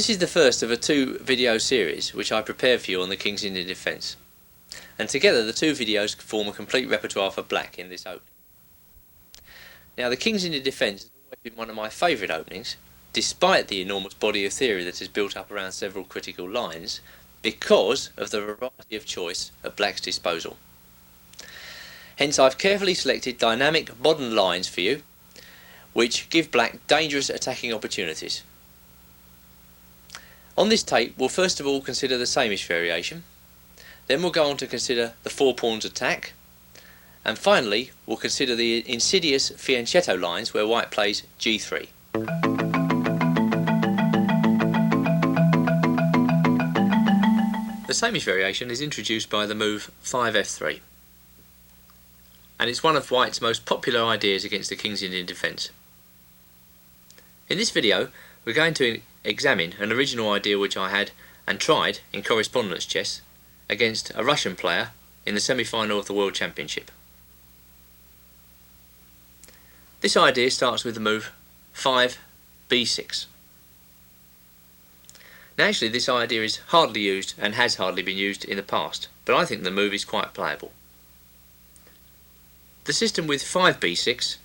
This is the first of a two-video series which I prepared for you on the King's Indian defence, and together the two videos form a complete repertoire for black in this opening. Now, the King's Indian defence has always been one of my favourite openings, despite the enormous body of theory that is built up around several critical lines, because of the variety of choice at black's disposal. Hence I've carefully selected dynamic modern lines for you, which give black dangerous attacking opportunities. On this tape we'll first of all consider the sameish variation, then we'll go on to consider the four pawns attack, and finally we'll consider the insidious fianchetto lines where white plays g3. The sameish variation is introduced by the move 5f3, and it's one of white's most popular ideas against the King's Indian defence. In this video we're going to examine an original idea which I had and tried in correspondence chess against a Russian player in the semi-final of the World Championship. This idea starts with the move 5b6. Now actually this idea is hardly used and has hardly been used in the past, but I think the move is quite playable. The system with 5b6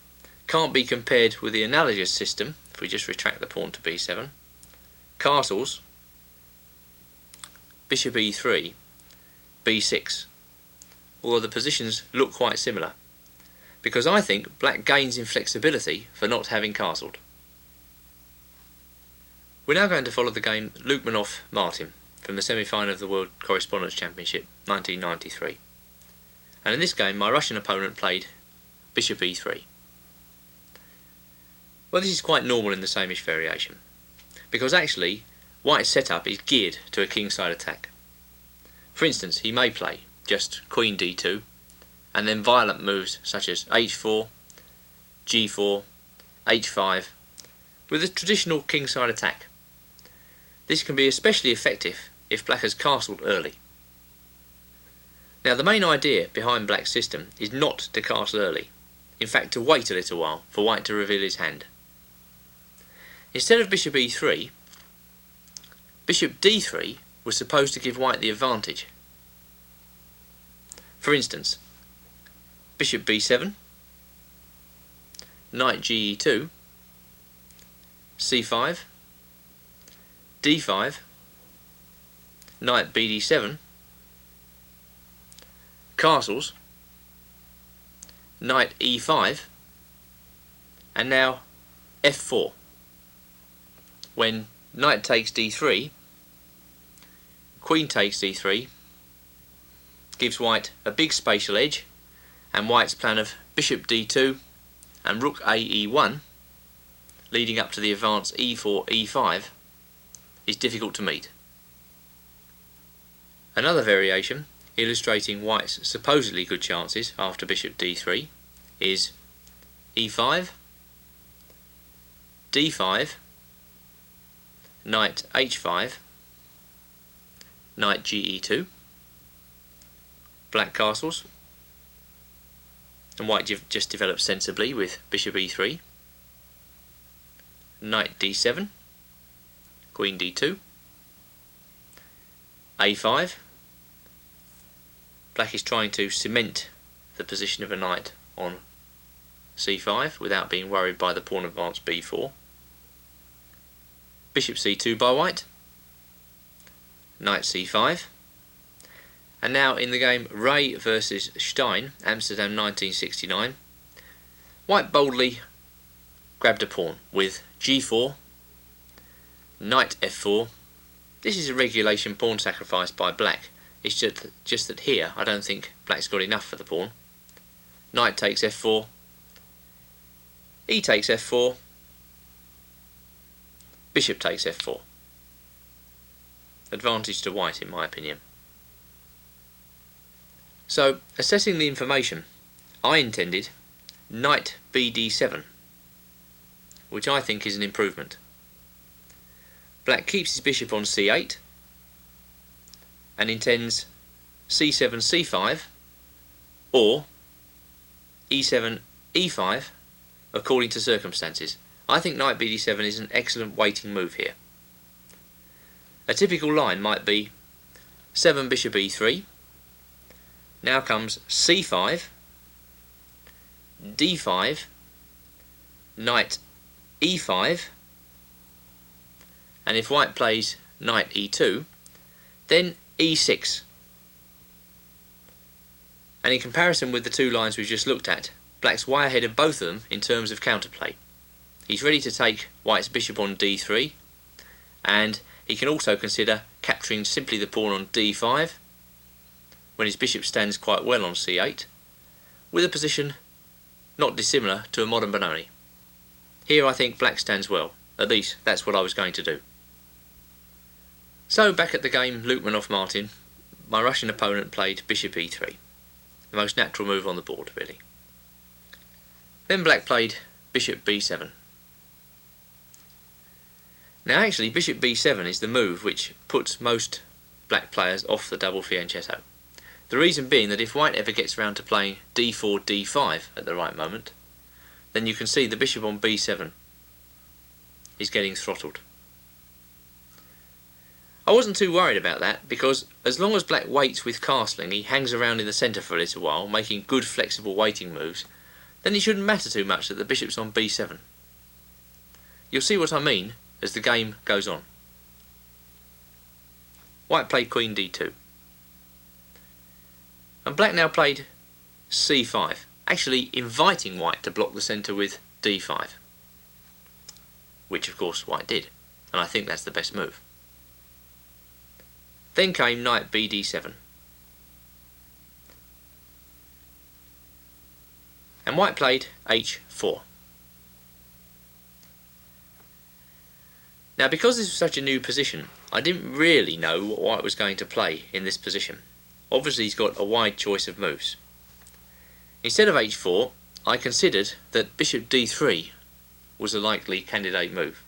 can't be compared with the analogous system, if we just retract the pawn to b7, castles, bishop e3, b6, although the positions look quite similar, because I think black gains in flexibility for not having castled. We're now going to follow the game Lukmanov-Martin from the semi-final of the World Correspondence Championship 1993, and in this game my Russian opponent played bishop e3. Well, this is quite normal in the sameish variation, because actually white's setup is geared to a kingside attack. For instance, he may play just queen d2 and then violent moves such as h4, g4, h5 with a traditional kingside attack. This can be especially effective if black has castled early. Now, the main idea behind black's system is not to castle early, in fact to wait a little while for white to reveal his hand. Instead of bishop e3, bishop d3 was supposed to give white the advantage. For instance, bishop b7, knight ge2, c5, d5, knight bd7, castles, knight e5, and now f4, when knight takes d3, queen takes d3, gives white a big spatial edge, and white's plan of bishop d2 and rook ae1 leading up to the advance e4 e5 is difficult to meet. Another variation illustrating white's supposedly good chances after bishop d3 is e5, d5, knight h5, knight ge2, black castles, and white just develops sensibly with bishop e3, knight d7, queen d2, a5. Black is trying to cement the position of a knight on c5 without being worried by the pawn advance b4. Bishop c2 by white, knight c5, and now in the game Ray versus Stein, Amsterdam 1969, white boldly grabbed a pawn with g4, knight f4. This is a regulation pawn sacrifice by black. It's just that here I don't think black's got enough for the pawn. Knight takes f4, e takes f4, bishop takes f4. Advantage to white in my opinion. So, assessing the information, I intended knight bd7, which I think is an improvement. Black keeps his bishop on c8 and intends c7 c5 or e7 e5 according to circumstances. I think knight bd7 is an excellent waiting move here. A typical line might be 7 bishop e3, now comes c5, d5, knight e5, and if white plays knight e2, then e6. And in comparison with the two lines we've just looked at, black's way ahead of both of them in terms of counterplay. He's ready to take white's bishop on d3, and he can also consider capturing simply the pawn on d5 when his bishop stands quite well on c8, with a position not dissimilar to a modern Benoni. Here I think black stands well, at least that's what I was going to do. So back at the game Lukmanov-Martin, my Russian opponent played bishop e3, the most natural move on the board really. Then black played bishop b7. Now actually bishop b7 is the move which puts most black players off the double fianchetto. The reason being that if white ever gets around to playing d4, d5 at the right moment, then you can see the bishop on b7 is getting throttled. I wasn't too worried about that because as long as black waits with castling, he hangs around in the centre for a little while, making good flexible waiting moves, then it shouldn't matter too much that the bishop's on b7. You'll see what I mean as the game goes on. White played queen d2. And black now played c5, actually inviting white to block the centre with d5. Which of course white did, and I think that's the best move. Then came knight bd7. And white played h4. Now because this was such a new position, I didn't really know what white was going to play in this position. Obviously he's got a wide choice of moves. Instead of h4, I considered that bishop d3 was a likely candidate move,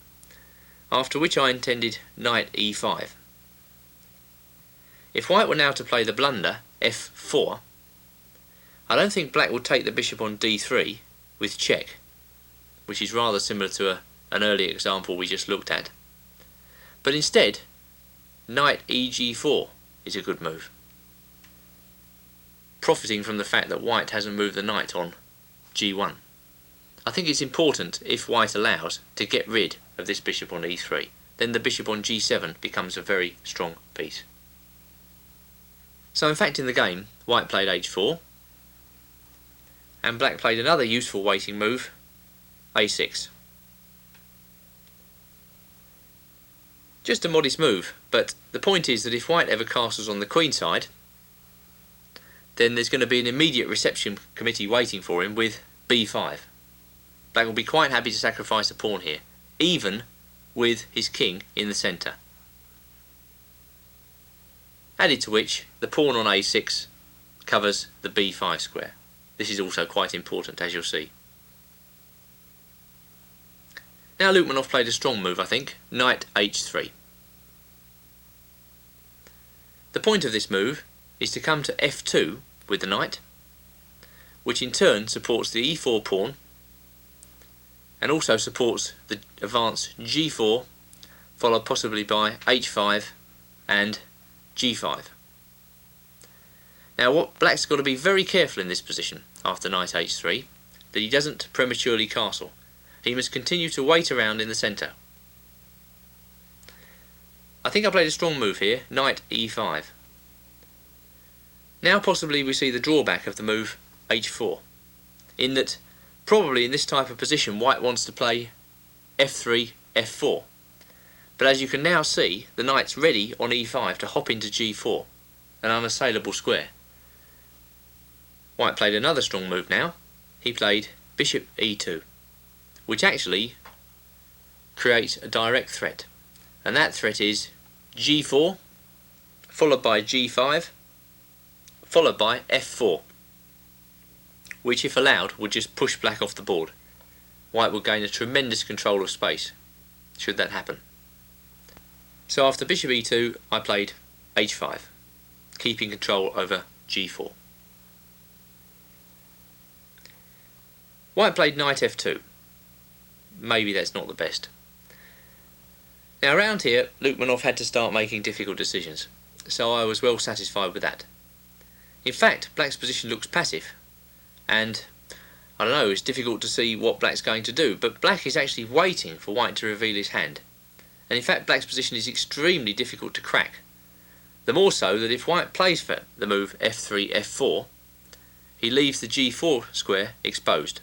after which I intended knight e5. If white were now to play the blunder f4, I don't think black would take the bishop on d3 with check, which is rather similar to an earlier example we just looked at. But instead, knight eg4 is a good move, profiting from the fact that white hasn't moved the knight on g1. I think it's important, if white allows, to get rid of this bishop on e3. Then the bishop on g7 becomes a very strong piece. So in fact in the game, white played h4, and black played another useful waiting move, a6. Just a modest move, but the point is that if white ever castles on the queen side, then there's going to be an immediate reception committee waiting for him with b5. Black will be quite happy to sacrifice a pawn here, even with his king in the centre. Added to which, the pawn on a6 covers the b5 square. This is also quite important, as you'll see. Now Lukmanov played a strong move, I think, knight h3. The point of this move is to come to f2 with the knight, which in turn supports the e4 pawn and also supports the advance g4, followed possibly by h5 and g5. Now what black's got to be very careful in this position after knight h3, that he doesn't prematurely castle. He must continue to wait around in the centre. I think I played a strong move here, knight e5. Now possibly we see the drawback of the move h4, in that probably in this type of position white wants to play f3, f4. But as you can now see, the knight's ready on e5 to hop into g4, an unassailable square. White played another strong move now. He played bishop e2, which actually creates a direct threat. And that threat is g4, followed by g5, followed by f4, which if allowed would just push black off the board. White would gain a tremendous control of space, should that happen. So after bishop e2, I played h5, keeping control over g4. White played knight f2. Maybe that's not the best. Now around here, Lukmanov had to start making difficult decisions, so I was well satisfied with that. In fact, black's position looks passive, and I don't know, it's difficult to see what black's going to do, but black is actually waiting for white to reveal his hand. And in fact, black's position is extremely difficult to crack. The more so that if white plays for the move f3, f4, he leaves the g4 square exposed.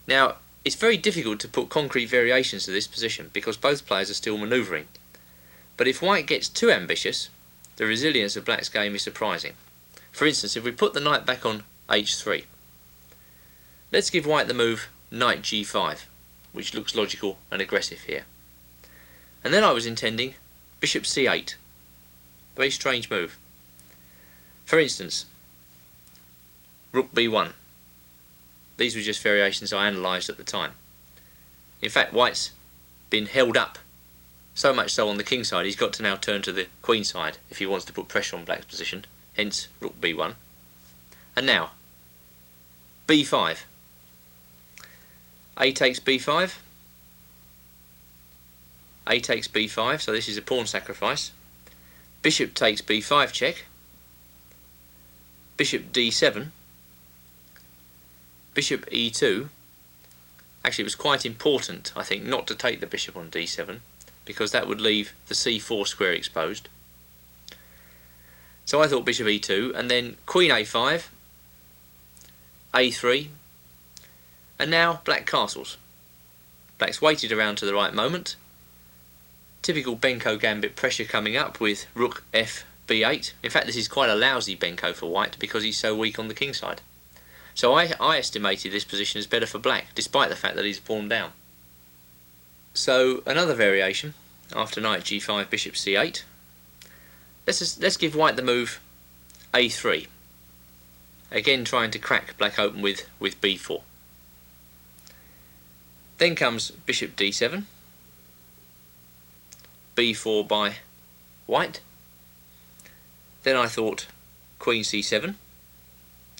Now, it's very difficult to put concrete variations to this position because both players are still manoeuvring. But if white gets too ambitious, the resilience of black's game is surprising. For instance, if we put the knight back on h3, let's give white the move knight g5, which looks logical and aggressive here. And then I was intending bishop c8. Very strange move. For instance, rook b1. These were just variations I analysed at the time. In fact, white's been held up, so much so on the king side he's got to now turn to the queen side if he wants to put pressure on black's position, hence rook b1. And now, b5. A takes b5. A takes b5, so this is a pawn sacrifice. Bishop takes b5 check. Bishop d7. Bishop e2. Actually, it was quite important, I think, not to take the bishop on d7 because that would leave the c4 square exposed. So I thought bishop e2, and then queen a5, a3, and now black castles. Black's waited around to the right moment. Typical Benko gambit pressure coming up with rook f b8. In fact, this is quite a lousy Benko for white because he's so weak on the king side. So I estimated this position as better for black, despite the fact that he's pawned down. So another variation, after knight g5, bishop c8. Let's give white the move a3. Again trying to crack black open with b4. Then comes bishop d7. b4 by white. Then I thought queen c7,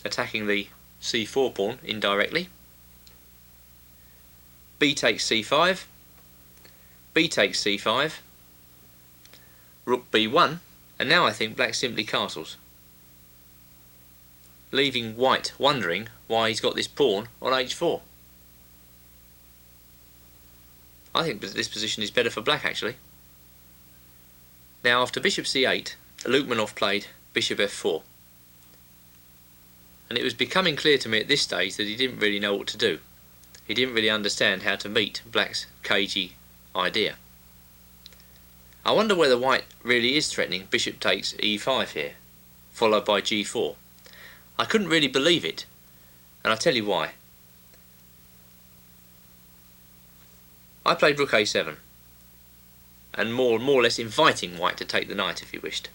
attacking the c4 pawn indirectly. B takes c5, B takes c5, rook b1, and now I think black simply castles, leaving white wondering why he's got this pawn on h4. I think this position is better for black actually. Now after bishop c8, Lukmanov played bishop f4. And it was becoming clear to me at this stage that he didn't really know what to do. He didn't really understand how to meet black's cagey idea. I wonder whether white really is threatening bishop takes e5 here, followed by g4. I couldn't really believe it, and I'll tell you why. I played rook a7, and more or less inviting white to take the knight if he wished.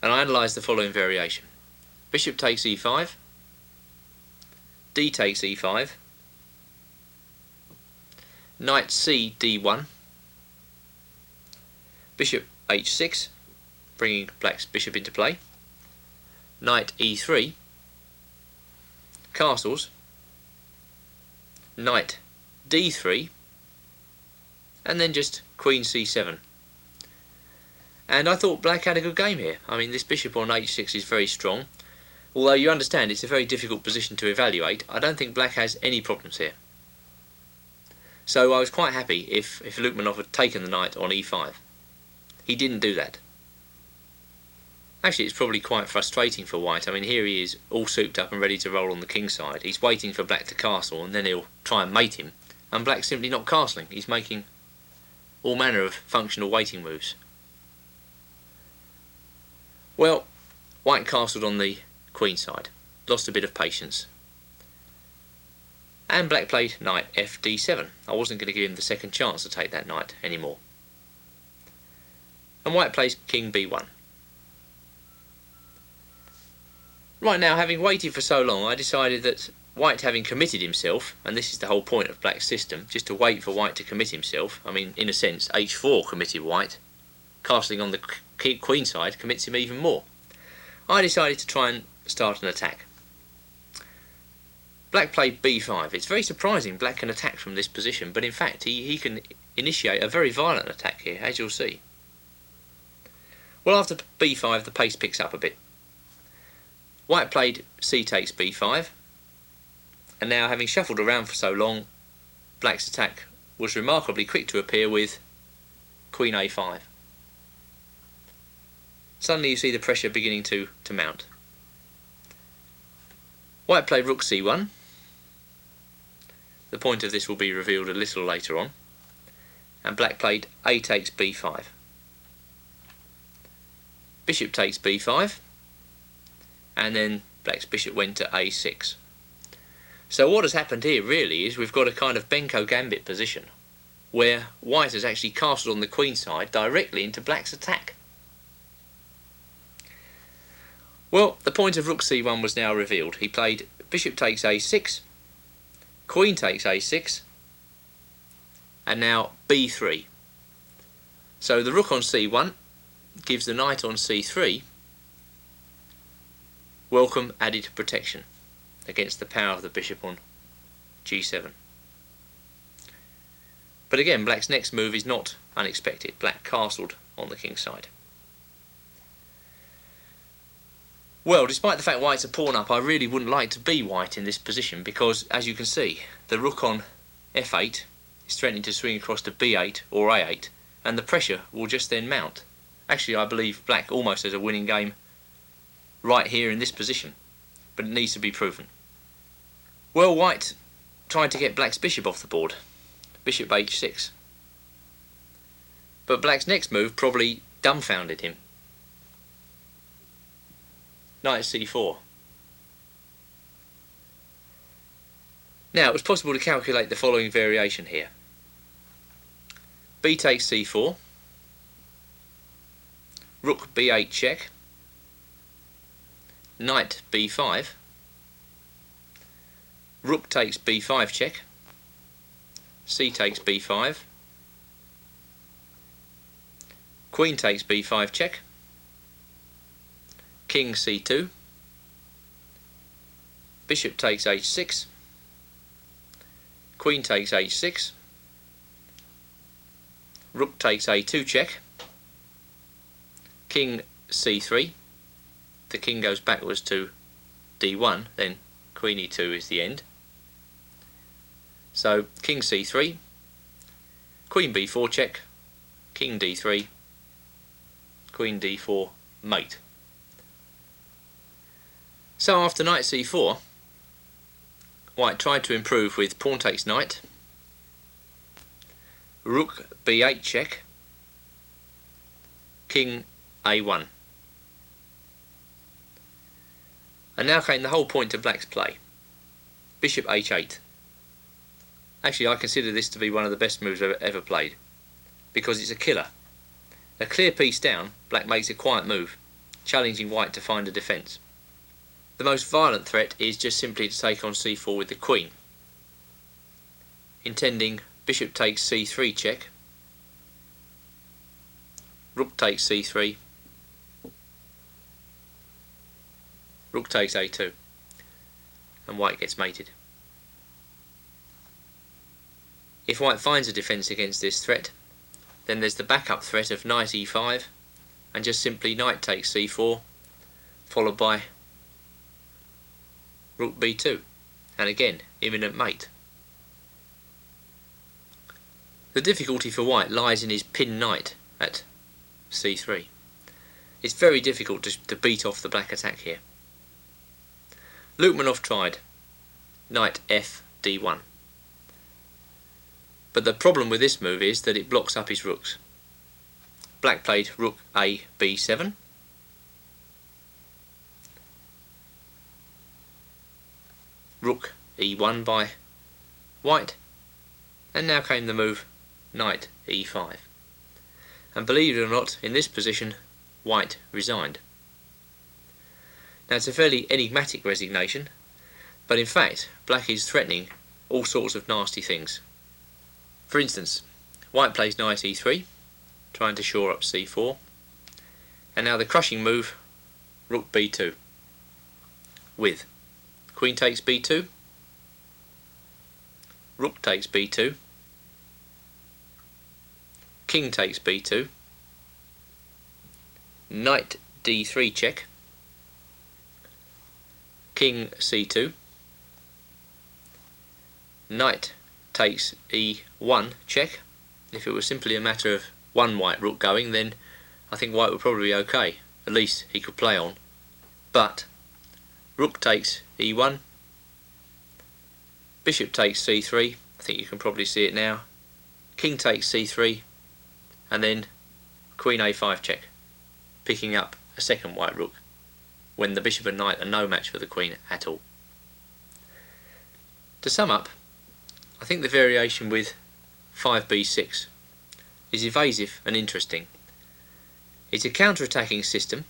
And I analysed the following variation. Bishop takes e5, d takes e5, knight c d1, bishop h6, bringing black's bishop into play, knight e3, castles, knight d3, and then just queen c7. And I thought black had a good game here. I mean, this bishop on h6 is very strong. Although you understand it's a very difficult position to evaluate, I don't think black has any problems here. So I was quite happy if Lukmanov had taken the knight on e5. He didn't do that. Actually, it's probably quite frustrating for white. I mean, here he is all souped up and ready to roll on the king side. He's waiting for black to castle and then he'll try and mate him. And black's simply not castling. He's making all manner of functional waiting moves. Well, white castled on the queen side, lost a bit of patience, and black played knight fd7. I wasn't going to give him the second chance to take that knight anymore. And white plays king b1. Right now, having waited for so long, I decided that white, having committed himself, and this is the whole point of black's system, just to wait for white to commit himself. I mean, in a sense, h4 committed white. Castling on the queen side commits him even more. I decided to try and start an attack. Black played b5. It's very surprising black can attack from this position, but in fact he can initiate a very violent attack here, as you'll see. Well, after b5 the pace picks up a bit. White played c takes b5, and now, having shuffled around for so long, black's attack was remarkably quick to appear with queen a5. Suddenly you see the pressure beginning to mount. White played rook c1. The point of this will be revealed a little later on. And black played a takes b5. Bishop takes b5, and then black's bishop went to a6. So what has happened here really is we've got a kind of Benko gambit position where white has actually castled on the queen side directly into black's attack. Well, the point of rook c1 was now revealed. He played bishop takes a6, queen takes a6, and now b3. So the rook on c1 gives the knight on c3 welcome added protection against the power of the bishop on g7. But again, black's next move is not unexpected. Black castled on the king's side. Well, despite the fact white's a pawn up, I really wouldn't like to be white in this position because, as you can see, the rook on f8 is threatening to swing across to b8 or a8, and the pressure will just then mount. Actually, I believe black almost has a winning game right here in this position, but it needs to be proven. Well, white tried to get black's bishop off the board, bishop h6. But black's next move probably dumbfounded him. Knight c4. Now, it was possible to calculate the following variation here. B takes c4, rook b8 check, knight b5, rook takes b5 check, c takes b5, queen takes b5 check, king c2, bishop takes h6, queen takes h6, rook takes a2 check, king c3, the king goes backwards to d1, then queen e2 is the end. So king c3, queen b4 check, king d3, queen d4 mate. So after knight c4, white tried to improve with pawn takes knight, rook b8 check, king a1. And now came the whole point of black's play. Bishop h8. Actually, I consider this to be one of the best moves I've ever played, because it's a killer. A clear piece down, black makes a quiet move, challenging white to find a defence. The most violent threat is just simply to take on c4 with the queen, intending bishop takes c3 check, rook takes c3, rook takes a2, and white gets mated. If white finds a defence against this threat, then there's the backup threat of knight e5, and just simply knight takes c4, followed by rook b2, and again, imminent mate. The difficulty for white lies in his pinned knight at c3. It's very difficult to beat off the black attack here. Lukmanov tried knight f d1, but the problem with this move is that it blocks up his rooks. Black played rook a b7, rook e1 by white, and now came the move knight e5. And believe it or not, in this position white resigned. Now it's a fairly enigmatic resignation, but in fact black is threatening all sorts of nasty things. For instance, white plays knight e3, trying to shore up c4, and now the crushing move rook b2, with queen takes b2, rook takes b2, king takes b2, knight d3 check, king c2, knight takes e1 check. If it was simply a matter of one white rook going, then I think white would probably be okay. At least he could play on. But rook takes e1, bishop takes c3, I think you can probably see it now, king takes c3, and then queen a5 check, picking up a second white rook when the bishop and knight are no match for the queen at all. To sum up, I think the variation with 5b6 is evasive and interesting. It's a counter-attacking system.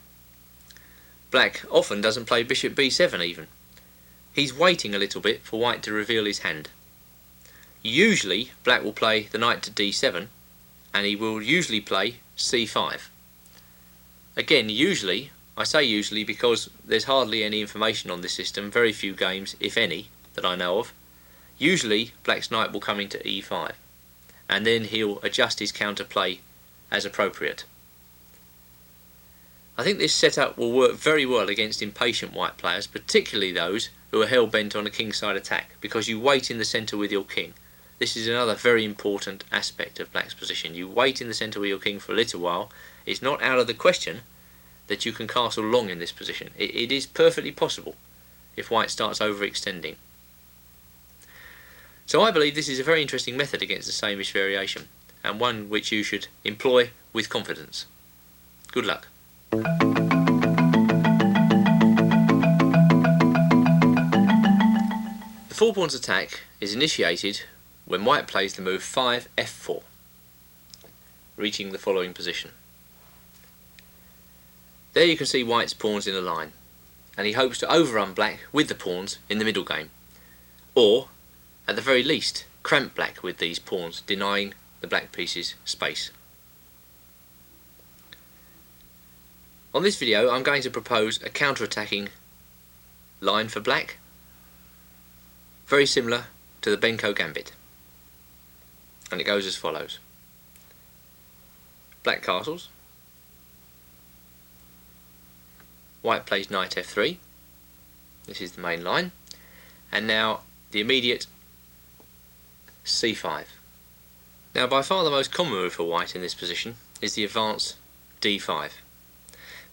Black often doesn't play bishop b7 even. He's waiting a little bit for white to reveal his hand. Usually black will play the knight to d7, and he will usually play c5. Again, usually, I say usually because there's hardly any information on this system, very few games, if any, that I know of. Usually black's knight will come into e5, and then he'll adjust his counterplay as appropriate. I think this setup will work very well against impatient white players, particularly those who are hell-bent on a kingside attack, because you wait in the centre with your king. This is another very important aspect of black's position. You wait in the centre with your king for a little while. It's not out of the question that you can castle long in this position. It is perfectly possible if white starts overextending. So I believe this is a very interesting method against the same-ish variation, and one which you should employ with confidence. Good luck. The four pawns attack is initiated when white plays the move 5f4, reaching the following position. There you can see white's pawns in a line, and he hopes to overrun black with the pawns in the middle game, or at the very least cramp black with these pawns, denying the black pieces space. On this video I'm going to propose a counter-attacking line for black, very similar to the Benko gambit, and it goes as follows. Black castles, white plays knight f3, this is the main line, and now the immediate c5. Now by far the most common move for white in this position is the advance d5.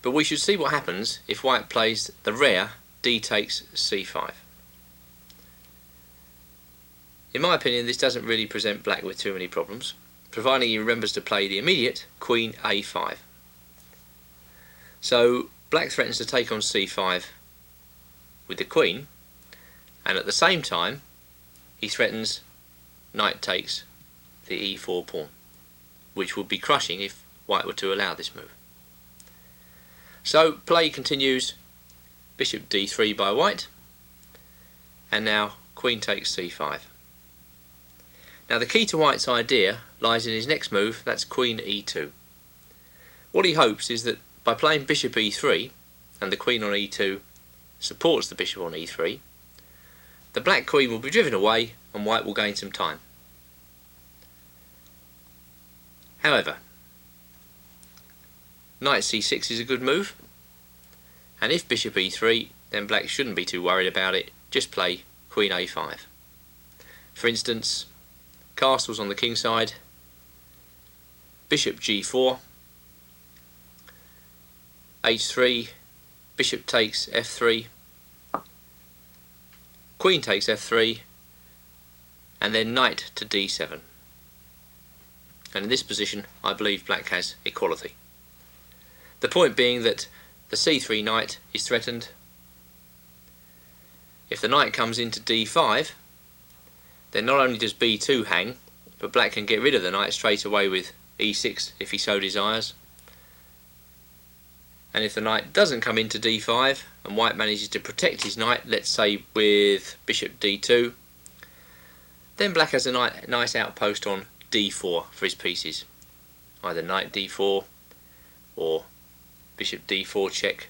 But we should see what happens if white plays the rare d takes c5. In my opinion, this doesn't really present black with too many problems, providing he remembers to play the immediate queen a5. So black threatens to take on c5 with the queen, and at the same time he threatens knight takes the e4 pawn, which would be crushing if white were to allow this move. So play continues, bishop d3 by white, and now queen takes c5. Now the key to white's idea lies in his next move, that's queen e2. What he hopes is that by playing bishop e3, and the queen on e2 supports the bishop on e3, the black queen will be driven away and white will gain some time. However, knight c6 is a good move, and if bishop e3, then black shouldn't be too worried about it, just play queen a5. For instance, castles on the king side, bishop g4, h3, bishop takes f3, queen takes f3, and then knight to d7. And in this position I believe black has equality. The point being that the c3 knight is threatened. If the knight comes into d5, then not only does b2 hang, but black can get rid of the knight straight away with e6 if he so desires. And if the knight doesn't come into d5 and white manages to protect his knight, let's say with bishop d2, then black has a nice outpost on d4 for his pieces, either knight d4 or bishop d4 check,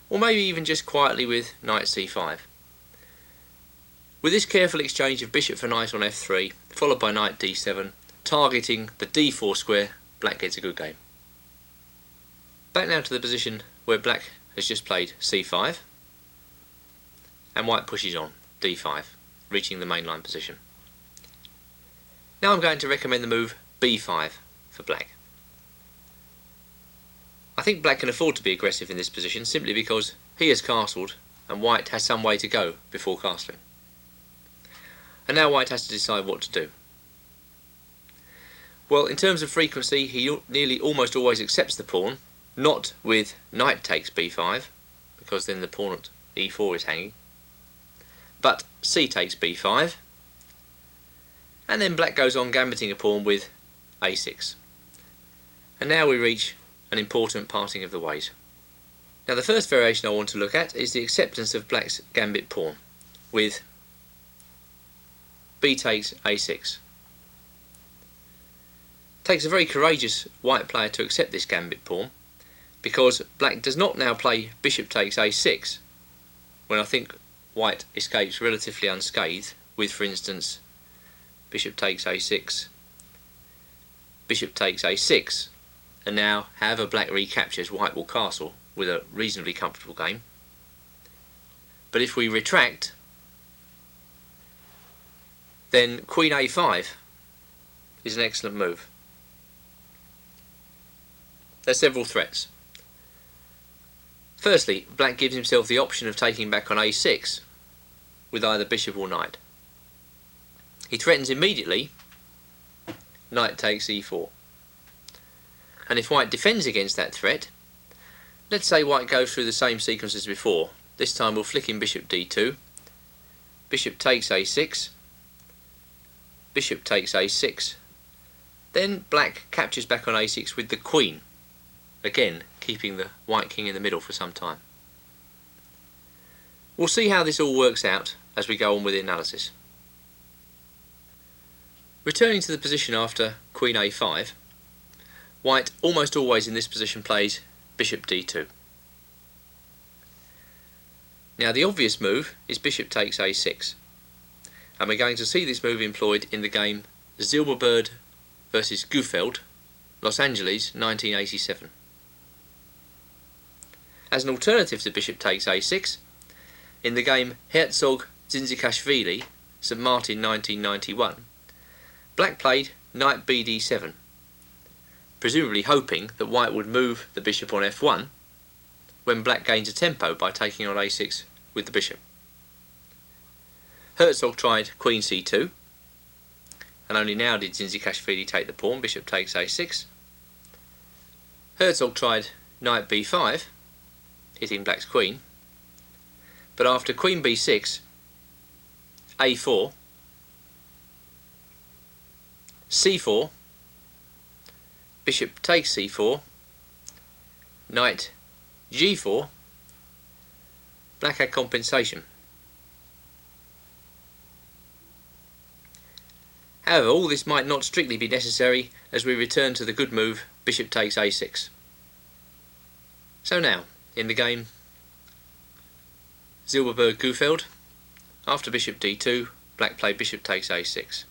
or maybe even just quietly with knight c5. With this careful exchange of bishop for knight on f3, followed by knight d7, targeting the d4 square, black gets a good game. Back now to the position where black has just played c5, and white pushes on d5, reaching the mainline position. Now I'm going to recommend the move b5 for black. I think black can afford to be aggressive in this position simply because he has castled and white has some way to go before castling. And now white has to decide what to do. Well, in terms of frequency, he nearly almost always accepts the pawn, not with knight takes b5, because then the pawn at e4 is hanging, but c takes b5, and then black goes on gambiting a pawn with a6. And now we reach an important parting of the ways. Now the first variation I want to look at is the acceptance of black's gambit pawn with b takes a6. It takes a very courageous white player to accept this gambit pawn, because black does not now play bishop takes a6 when I think white escapes relatively unscathed with, for instance, bishop takes a6, bishop takes a6, and now however black recaptures, white will castle with a reasonably comfortable game. But if we retract, then queen a5 is an excellent move. There's several threats. Firstly, black gives himself the option of taking back on a6 with either bishop or knight. He threatens immediately knight takes e4. And if white defends against that threat, let's say white goes through the same sequence as before. This time we'll flick in bishop d2, bishop takes a6, bishop takes a6, then black captures back on a6 with the queen, again keeping the white king in the middle for some time. We'll see how this all works out as we go on with the analysis. Returning to the position after queen a5, white almost always in this position plays bishop d2. Now the obvious move is bishop takes a6, and we're going to see this move employed in the game Zilberberg versus Gufeld, Los Angeles, 1987. As an alternative to bishop takes a6, in the game Herzog-Dzindzikashvili, St Martin, 1991, black played knight bd7, presumably hoping that white would move the bishop on f1 when black gains a tempo by taking on a6 with the bishop. Herzog tried queen c2, and only now did Dzindzikashvili take the pawn, bishop takes a6. Herzog tried knight b5, hitting black's queen, but after queen b6, a4, c4, bishop takes c4, knight g4, black had compensation. However, all this might not strictly be necessary as we return to the good move bishop takes a6. So now, in the game Zilberberg-Gufeld, after bishop d2, black played bishop takes a6.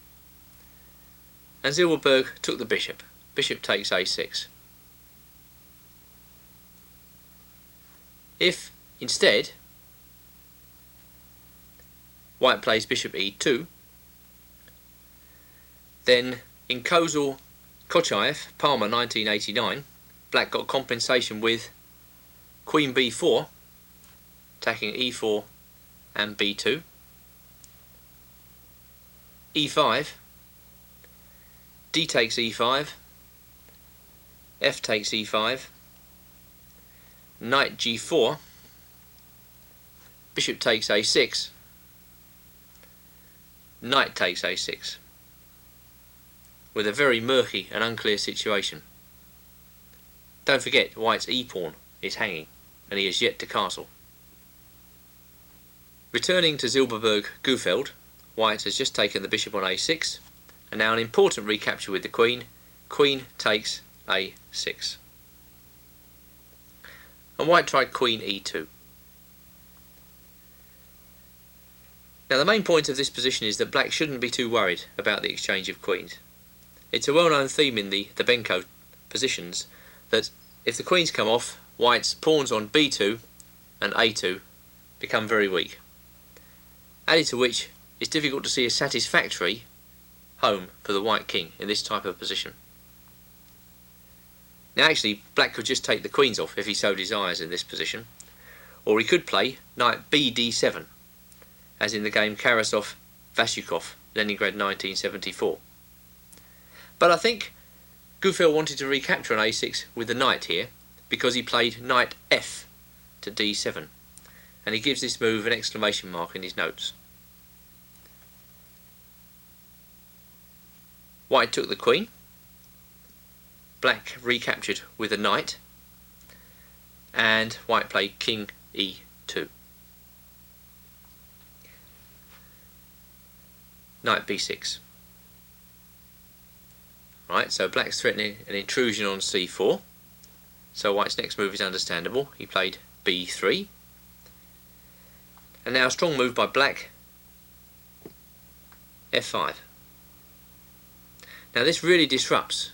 And Zilberberg took the bishop, bishop takes a6. If, instead, white plays bishop e2, then in Kozul-Kochaev, Palmer, 1989, black got compensation with queen b4, attacking e4 and b2, e5, d takes e5, f takes e5, knight g4, bishop takes a6, knight takes a6, with a very murky and unclear situation. Don't forget, white's e-pawn is hanging, and he has yet to castle. Returning to Zilberberg-Gufeld, white has just taken the bishop on a6, and now an important recapture with the queen. Queen takes a6. And white tried queen e2. Now the main point of this position is that black shouldn't be too worried about the exchange of queens. It's a well-known theme in the Benko positions that if the queens come off, white's pawns on b2 and a2 become very weak. Added to which, it's difficult to see a satisfactory home for the white king in this type of position. Now actually, black could just take the queens off if he so desires in this position, or he could play knight bd7, as in the game Karasov-Vasyukov, Leningrad 1974. But I think Gouffier wanted to recapture an a6 with the knight here, because he played knight f to d7, and he gives this move an exclamation mark in his notes. White took the queen, black recaptured with a knight, and white played king e2. Knight b6. Right, so black's threatening an intrusion on c4, so white's next move is understandable. He played b3, and now a strong move by black, f5. Now this really disrupts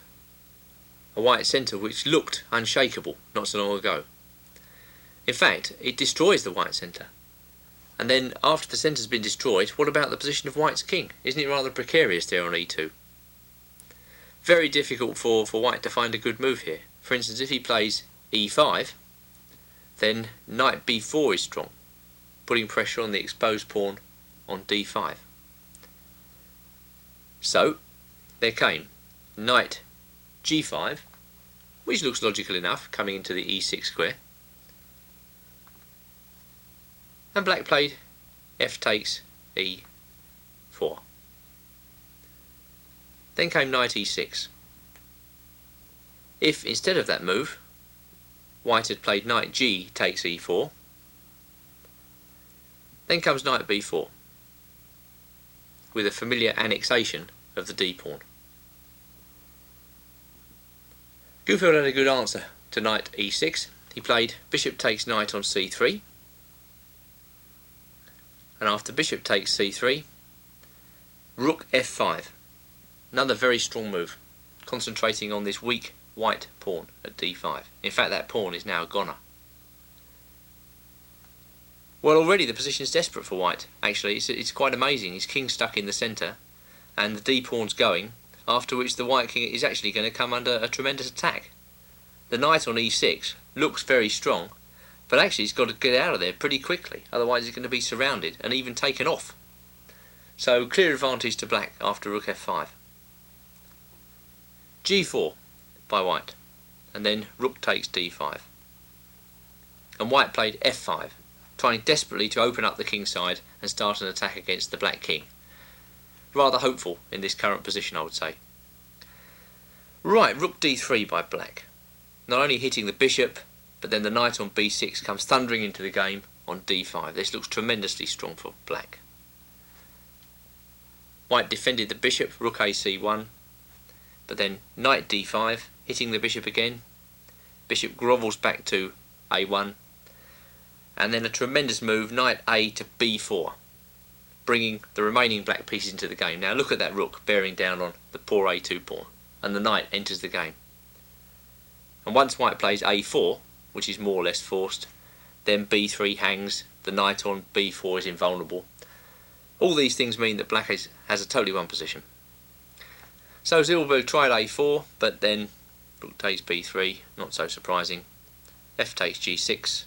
a white centre which looked unshakable not so long ago. In fact, it destroys the white centre. And then after the centre's been destroyed, what about the position of white's king? Isn't it rather precarious there on e2? Very difficult for white to find a good move here. For instance, if he plays e5, then knight b4 is strong, putting pressure on the exposed pawn on d5. So, there came knight g5, which looks logical enough, coming into the e6 square. And black played f takes e4. Then came knight e6. If instead of that move, white had played knight g takes e4, then comes knight b4, with a familiar annexation of the d pawn. Gouffier had a good answer to knight e6. He played bishop takes knight on c3, and after bishop takes c3, rook f5. Another very strong move, concentrating on this weak white pawn at d5. In fact, that pawn is now a goner. Well, already the position is desperate for white. Actually, it's quite amazing. His king's stuck in the centre, and the d pawn's going, after which the white king is actually going to come under a tremendous attack. The knight on e6 looks very strong, but actually he's got to get out of there pretty quickly, otherwise he's going to be surrounded and even taken off. So clear advantage to black after rook f5. g4 by white, and then rook takes d5. And white played f5, trying desperately to open up the king side and start an attack against the black king. Rather hopeful in this current position, I would say. Right, rook d3 by black. Not only hitting the bishop, but then the knight on b6 comes thundering into the game on d5. This looks tremendously strong for black. White defended the bishop, rook ac1, but then knight d5, hitting the bishop again. Bishop grovels back to a1, and then a tremendous move, knight a to b4, bringing the remaining black pieces into the game. Now look at that rook bearing down on the poor a2 pawn, and the knight enters the game. And once white plays a4, which is more or less forced, then b3 hangs, the knight on b4 is invulnerable. All these things mean that black has a totally won position. So Silberberg tried a4, but then rook takes b3, not so surprising. F takes g6,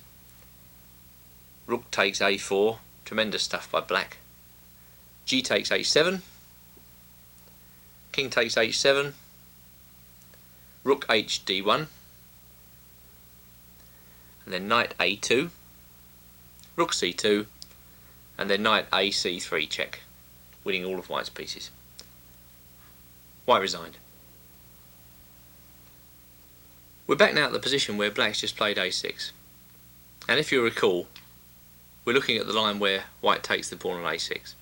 rook takes a4, tremendous stuff by black. G takes h7, king takes h7, rook h d1, and then knight a2, rook c2, and then knight a c3 check, winning all of white's pieces. White resigned. We're back now at the position where black's just played a6, and if you recall, we're looking at the line where white takes the pawn on a6.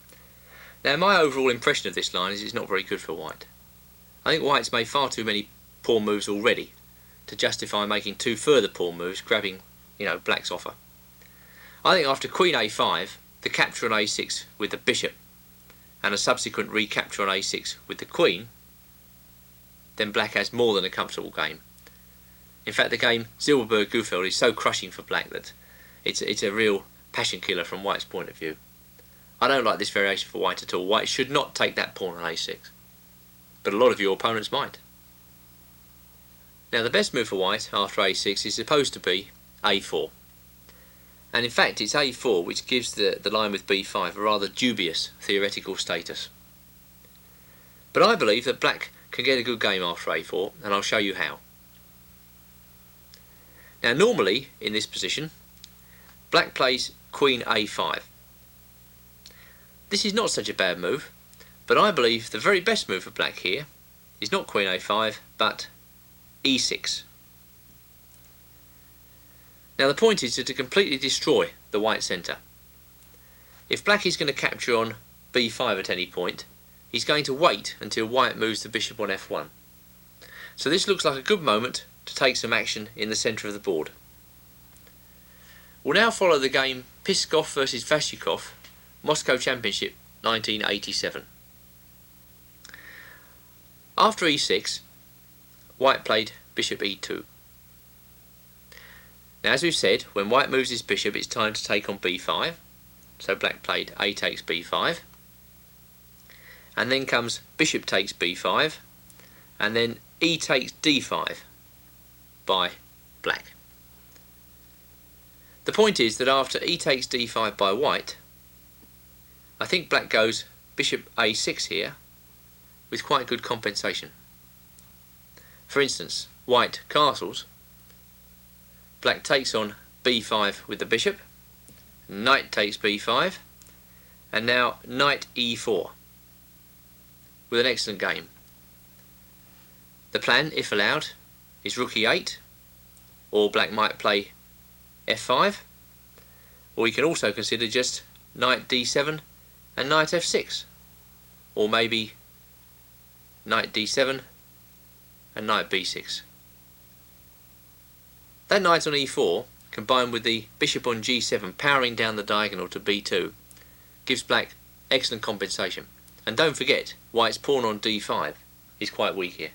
Now my overall impression of this line is it's not very good for white. I think white's made far too many pawn moves already to justify making two further pawn moves, grabbing, black's offer. I think after queen a5, the capture on a6 with the bishop, and a subsequent recapture on a6 with the queen, then black has more than a comfortable game. In fact, the game Silberberg-Gufeld is so crushing for black that it's a real passion killer from white's point of view. I don't like this variation for white at all. White should not take that pawn on a6, but a lot of your opponents might. Now the best move for white after a6 is supposed to be a4, and in fact it's a4 which gives the line with b5 a rather dubious theoretical status. But I believe that black can get a good game after a4, and I'll show you how. Now normally in this position black plays queen a5. This is not such a bad move, but I believe the very best move for black here is not queen a5 but e6. Now the point is to completely destroy the white centre. If black is going to capture on b5 at any point, he's going to wait until white moves the bishop on f1. So this looks like a good moment to take some action in the centre of the board. We'll now follow the game Piskov versus Vasyukov, Moscow Championship 1987. After e6, white played bishop e2. Now as we've said, when white moves his bishop it's time to take on b5, so black played a takes b5, and then comes bishop takes b5, and then e takes d5 by black. The point is that after e takes d5 by white, I think black goes bishop a6 here with quite good compensation. For instance, white castles, black takes on b5 with the bishop, knight takes b5, and now knight e4 with an excellent game. The plan, if allowed, is rook e8, or black might play f5, or you can also consider just knight d7 and knight f6, or maybe knight d7 and knight b6. That knight on e4, combined with the bishop on g7 powering down the diagonal to b2, gives black excellent compensation. And don't forget, white's pawn on d5 is quite weak here.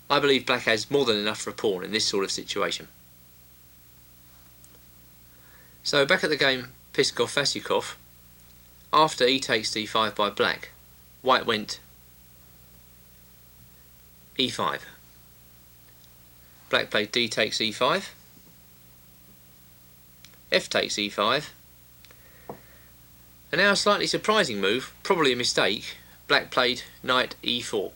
I believe black has more than enough for a pawn in this sort of situation. So back at the game Piskov-Vasyukov, after e takes d5 by black, white went e5. Black played d takes e5, f takes e5, and now a slightly surprising move, probably a mistake, black played knight e4.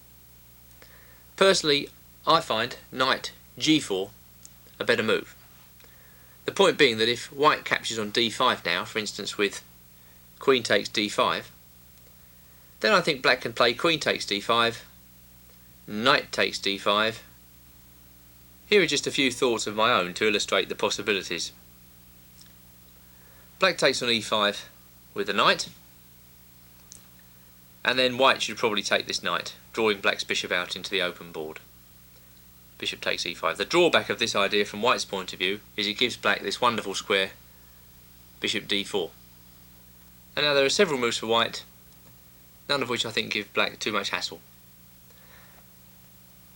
Personally, I find knight g4 a better move. The point being that if white captures on d5 now, for instance with queen takes d5, then I think black can play queen takes d5, knight takes d5. Here are just a few thoughts of my own to illustrate the possibilities. Black takes on e5 with the knight, and then white should probably take this knight, drawing black's bishop out into the open board. Bishop takes e5. The drawback of this idea from white's point of view is it gives black this wonderful square bishop d4. And now there are several moves for white, none of which I think give black too much hassle.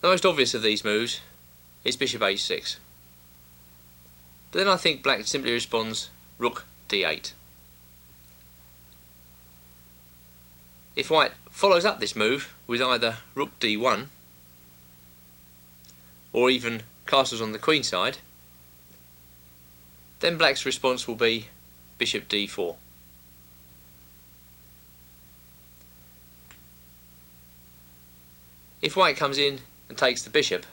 The most obvious of these moves is bishop h6. But then I think black simply responds rook d8. If white follows up this move with either rook d1 or even castles on the queen side, then black's response will be bishop d4. If white comes in and takes the bishop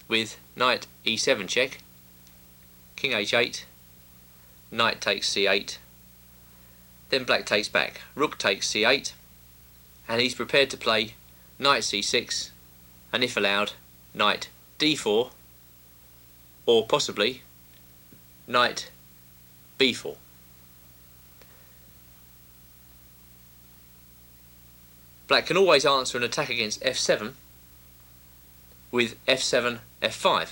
with knight e7 check, king h8, knight takes c8, then black takes back, rook takes c8, and he's prepared to play knight c6, and if allowed, knight d4, or possibly knight b4. Black can always answer an attack against f7 with f7, f5,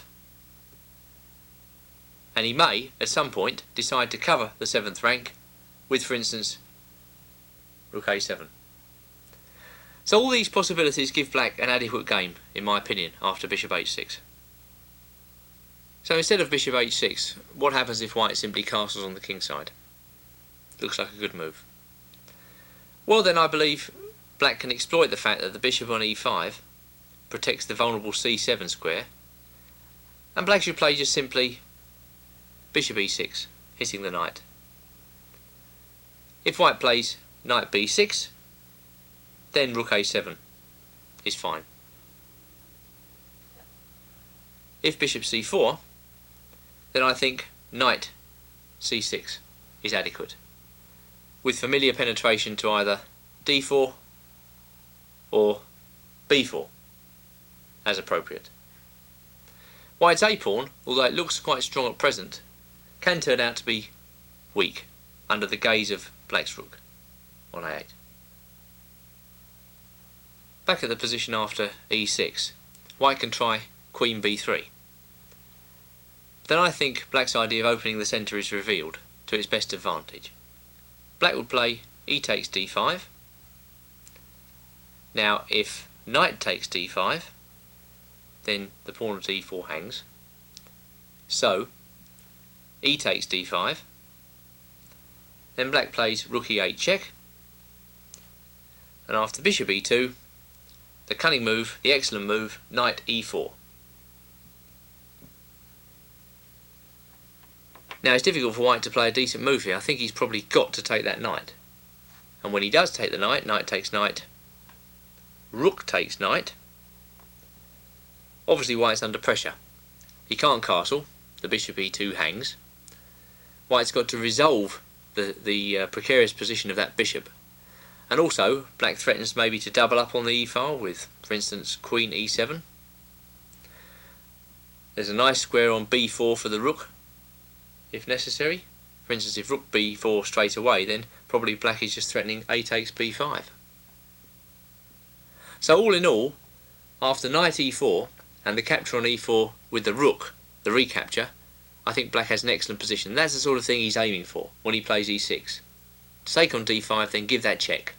and he may, at some point, decide to cover the 7th rank with, for instance, rook a7. So all these possibilities give black an adequate game, in my opinion, after bishop h6. So instead of bishop h6, what happens if white simply castles on the king side? Looks like a good move. Well then, I believe black can exploit the fact that the bishop on e5 protects the vulnerable c7 square, and black should play just simply bishop e6, hitting the knight. If white plays knight b6, then rook a7 is fine. If bishop c4, then I think knight c6 is adequate, with familiar penetration to either d4 or b4 as appropriate. White's a-pawn, although it looks quite strong at present, can turn out to be weak under the gaze of black's rook on a8. Back at the position after e6, white can try queen b3. Then I think black's idea of opening the centre is revealed to its best advantage. Black would play e takes d5. Now if knight takes d5, then the pawn at e4 hangs. So e takes d5. Then black plays rook e8 check. And after bishop e2, the cunning move, the excellent move, knight e4. Now it's difficult for white to play a decent move here. I think he's probably got to take that knight. And when he does take the knight, knight takes knight, rook takes knight. Obviously white's under pressure. He can't castle, the bishop e2 hangs. White's got to resolve the precarious position of that bishop. And also, black threatens maybe to double up on the e-file with, for instance, queen e7. There's a nice square on b4 for the rook, if necessary. For instance, if rook b4 straight away, then probably black is just threatening a takes b5. So all in all, after knight e4 and the capture on e4 with the rook, the recapture, I think black has an excellent position. That's the sort of thing he's aiming for when he plays e6. To take on d5, then give that check.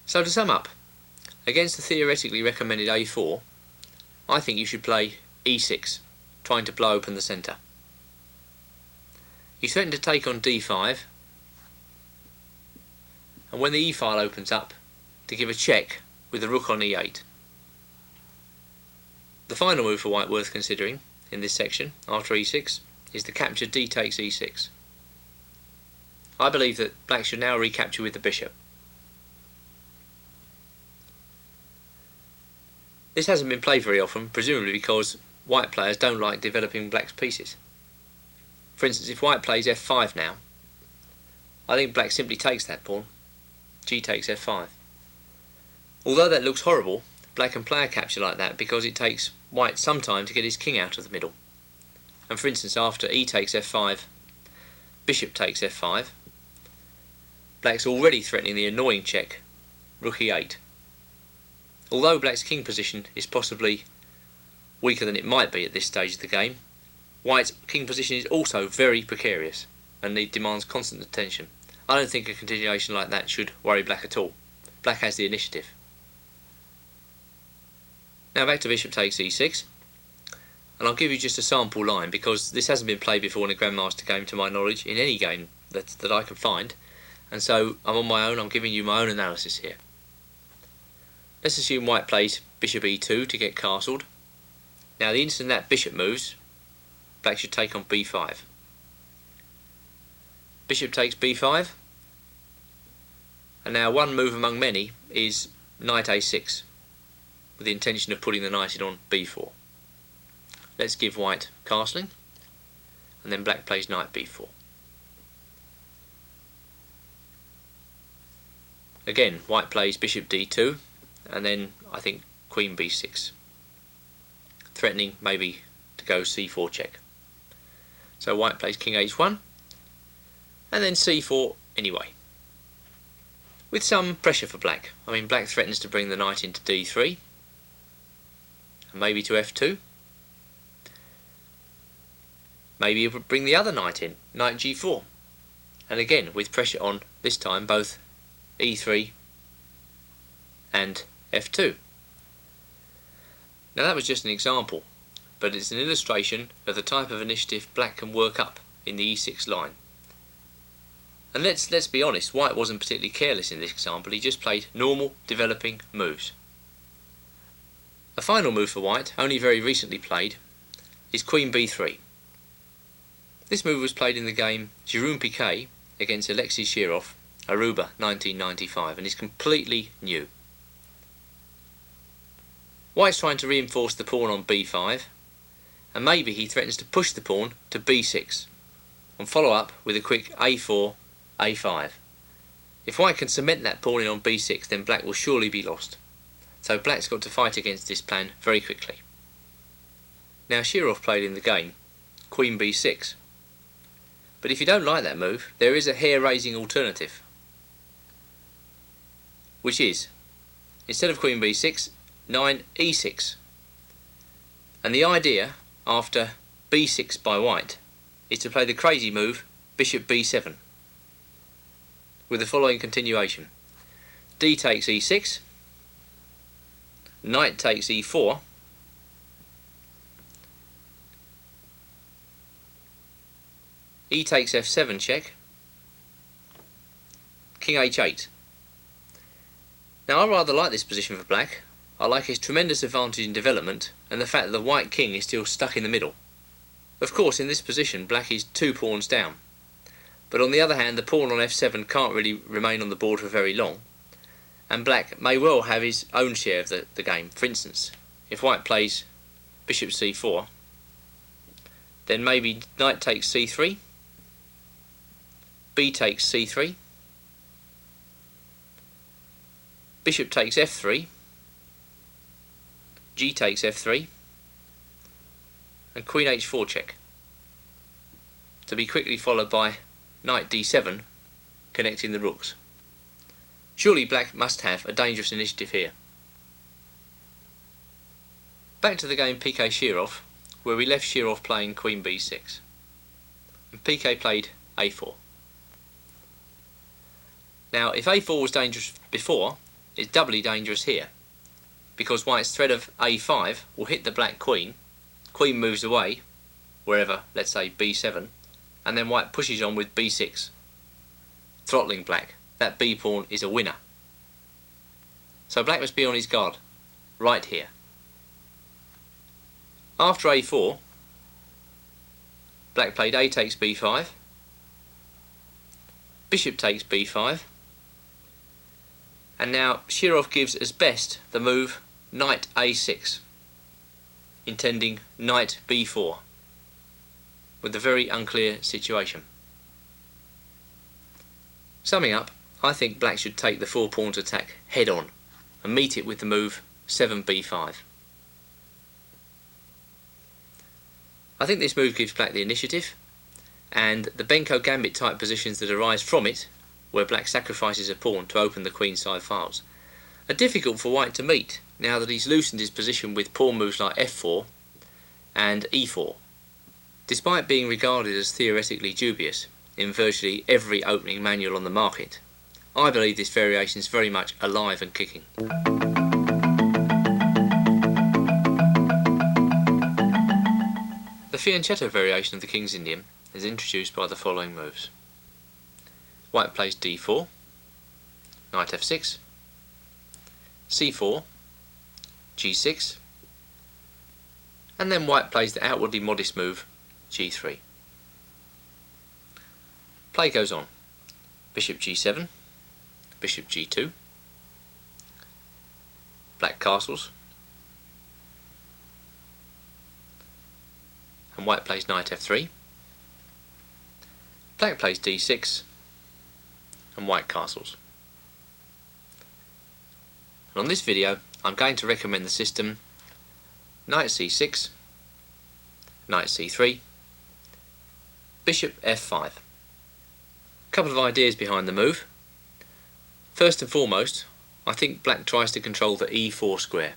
So to sum up, against the theoretically recommended a4, I think you should play e6, trying to blow open the centre. You threaten to take on d5, and when the e-file opens up, to give a check with the rook on e8. The final move for white worth considering in this section, after e6, is the capture d takes e6. I believe that black should now recapture with the bishop. This hasn't been played very often, presumably because white players don't like developing black's pieces. For instance, if white plays f5 now, I think black simply takes that pawn, g takes f5. Although that looks horrible, black can play a capture like that because it takes white some time to get his king out of the middle. And for instance, after e takes f5, bishop takes f5, black's already threatening the annoying check, rook e8. Although black's king position is possibly weaker than it might be at this stage of the game, white's king position is also very precarious and demands constant attention. I don't think a continuation like that should worry black at all. Black has the initiative. Now back to bishop takes e6, and I'll give you just a sample line because this hasn't been played before in a Grandmaster game to my knowledge, in any game that I can find, and so I'm on my own, I'm giving you my own analysis here. Let's assume white plays bishop e2 to get castled. Now the instant that bishop moves, black should take on b5. Bishop takes b5, and now one move among many is knight a6, with the intention of putting the knight in on b4. Let's give white castling, and then black plays knight b4. Again, white plays bishop d2, and then I think queen b6, threatening maybe to go c4 check. So white plays king h1, and then c4 anyway, with some pressure for black. I mean, black threatens to bring the knight into d3, and maybe to f2. Maybe it would bring the other knight in, knight g4, and again with pressure on, this time, both e3 and f2. Now that was just an example, but it's an illustration of the type of initiative black can work up in the e6 line. And let's be honest, white wasn't particularly careless in this example, he just played normal developing moves. A final move for white, only very recently played, is Queen b3. This move was played in the game Jérôme Piquet against Alexei Shirov, Aruba 1995, and is completely new. White's trying to reinforce the pawn on b5, and maybe he threatens to push the pawn to b6, and follow up with a quick a4, a5. If white can cement that pawn in on b6, then black will surely be lost. So black's got to fight against this plan very quickly. Now Shirov played in the game Queen b6, but if you don't like that move, there is a hair-raising alternative, which is, instead of Queen b6, 9 e6. And the idea, after b6 by white, is to play the crazy move Bishop b7, with the following continuation. D takes e6, Knight takes e4, E takes f7 check, King h8. Now I rather like this position for black. I like his tremendous advantage in development and the fact that the white king is still stuck in the middle. Of course, in this position black is 2 pawns down, but on the other hand the pawn on f7 can't really remain on the board for very long, and black may well have his own share of the game. For instance, if white plays bishop c4, then maybe knight takes c3, b takes c3, bishop takes f3, g takes f3, and queen h4 check, to be quickly followed by knight d7 connecting the rooks. Surely black must have a dangerous initiative here. Back to the game Piquet Shirov, where we left Shirov playing Queen b6, and Piquet played a4. Now if a4 was dangerous before, it's doubly dangerous here, because white's threat of a5 will hit the black queen, queen moves away, wherever, let's say b7, and then white pushes on with b6, throttling black. That b pawn is a winner. So black must be on his guard, right here. After a4, black played a takes b5, bishop takes b5, and now Shirov gives as best the move knight a6, intending knight b4, with a very unclear situation. Summing up, I think black should take the 4 pawns attack head on and meet it with the move 7b5. I think this move gives black the initiative, and the Benko gambit type positions that arise from it, where black sacrifices a pawn to open the queenside files, are difficult for white to meet now that he's loosened his position with pawn moves like f4 and e4, despite being regarded as theoretically dubious in virtually every opening manual on the market. I believe this variation is very much alive and kicking. The fianchetto variation of the King's Indian is introduced by the following moves. White plays d4, knight f6, c4, g6, and then white plays the outwardly modest move g3. Play goes on. Bishop g7, bishop g2, black castles, and white plays knight f3, black plays d6, and white castles. And on this video I'm going to recommend the system knight c6, knight c3, bishop f5. A couple of ideas behind the move. First and foremost, I think black tries to control the e4 square.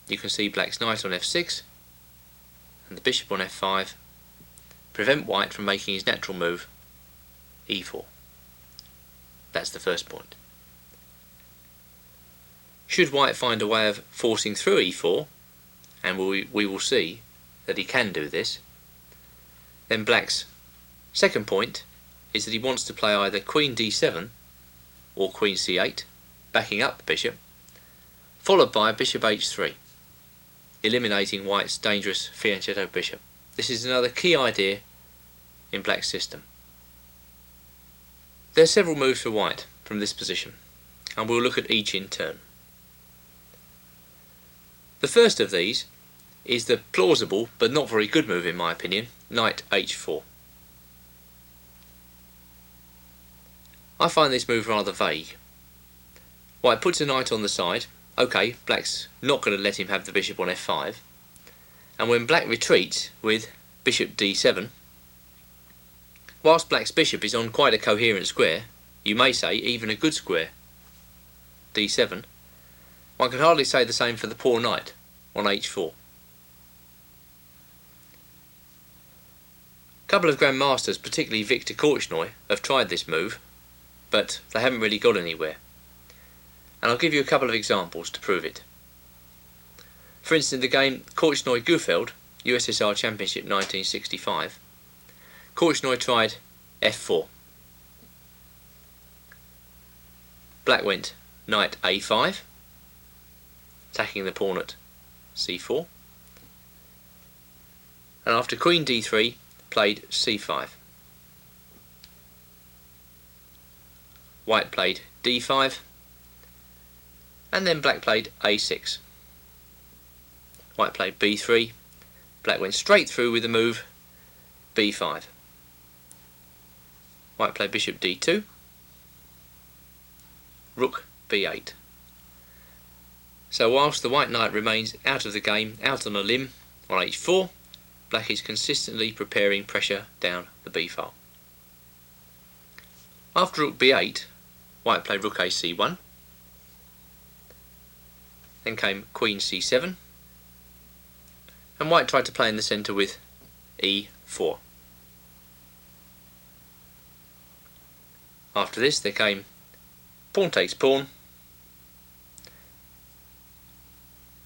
You can see black's knight on f6 and the bishop on f5 prevent white from making his natural move e4. That's the first point. Should white find a way of forcing through e4, and we will see that he can do this, then black's second point is that he wants to play either queen d7 or queen c8, backing up the bishop, followed by bishop h3, eliminating white's dangerous fianchetto bishop. This is another key idea in black's system. There are several moves for white from this position, and we'll look at each in turn. The first of these is the plausible but not very good move in my opinion, knight h4. I find this move rather vague. White puts a knight on the side. Okay, black's not going to let him have the bishop on f5, and when black retreats with bishop d7, whilst black's bishop is on quite a coherent square, you may say even a good square, d7, one can hardly say the same for the poor knight on h4. A couple of grandmasters, particularly Viktor Korchnoi, have tried this move, but they haven't really got anywhere. And I'll give you a couple of examples to prove it. For instance, the game Korchnoi-Gufeld, USSR Championship 1965, Korchnoi tried f4. Black went knight a5, attacking the pawn at c4, and after queen d3 played c5. White played d5, and then black played a6. White played b3, black went straight through with the move b5. White played bishop d2, rook b8. So whilst the white knight remains out of the game, out on a limb on h4, black is consistently preparing pressure down the b file. After rook b8, white played rook ac1, then came queen c7, and white tried to play in the centre with e4. After this there came pawn takes pawn,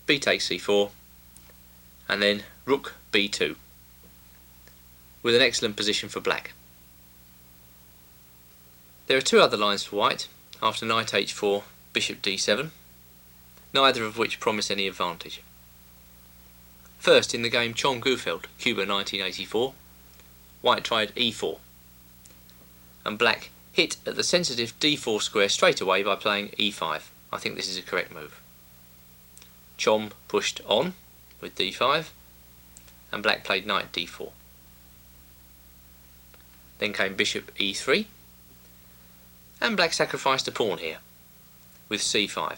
b takes c4, and then rook b2, with an excellent position for black. There are two other lines for white after knight h4, bishop d7, neither of which promise any advantage. First, in the game Chong-Gufeld, Cuba 1984, white tried e4, and black hit at the sensitive d4 square straight away by playing e5. I think this is a correct move. Chom pushed on with d5, and black played knight d4. Then came bishop e3, and black sacrificed a pawn here with c5,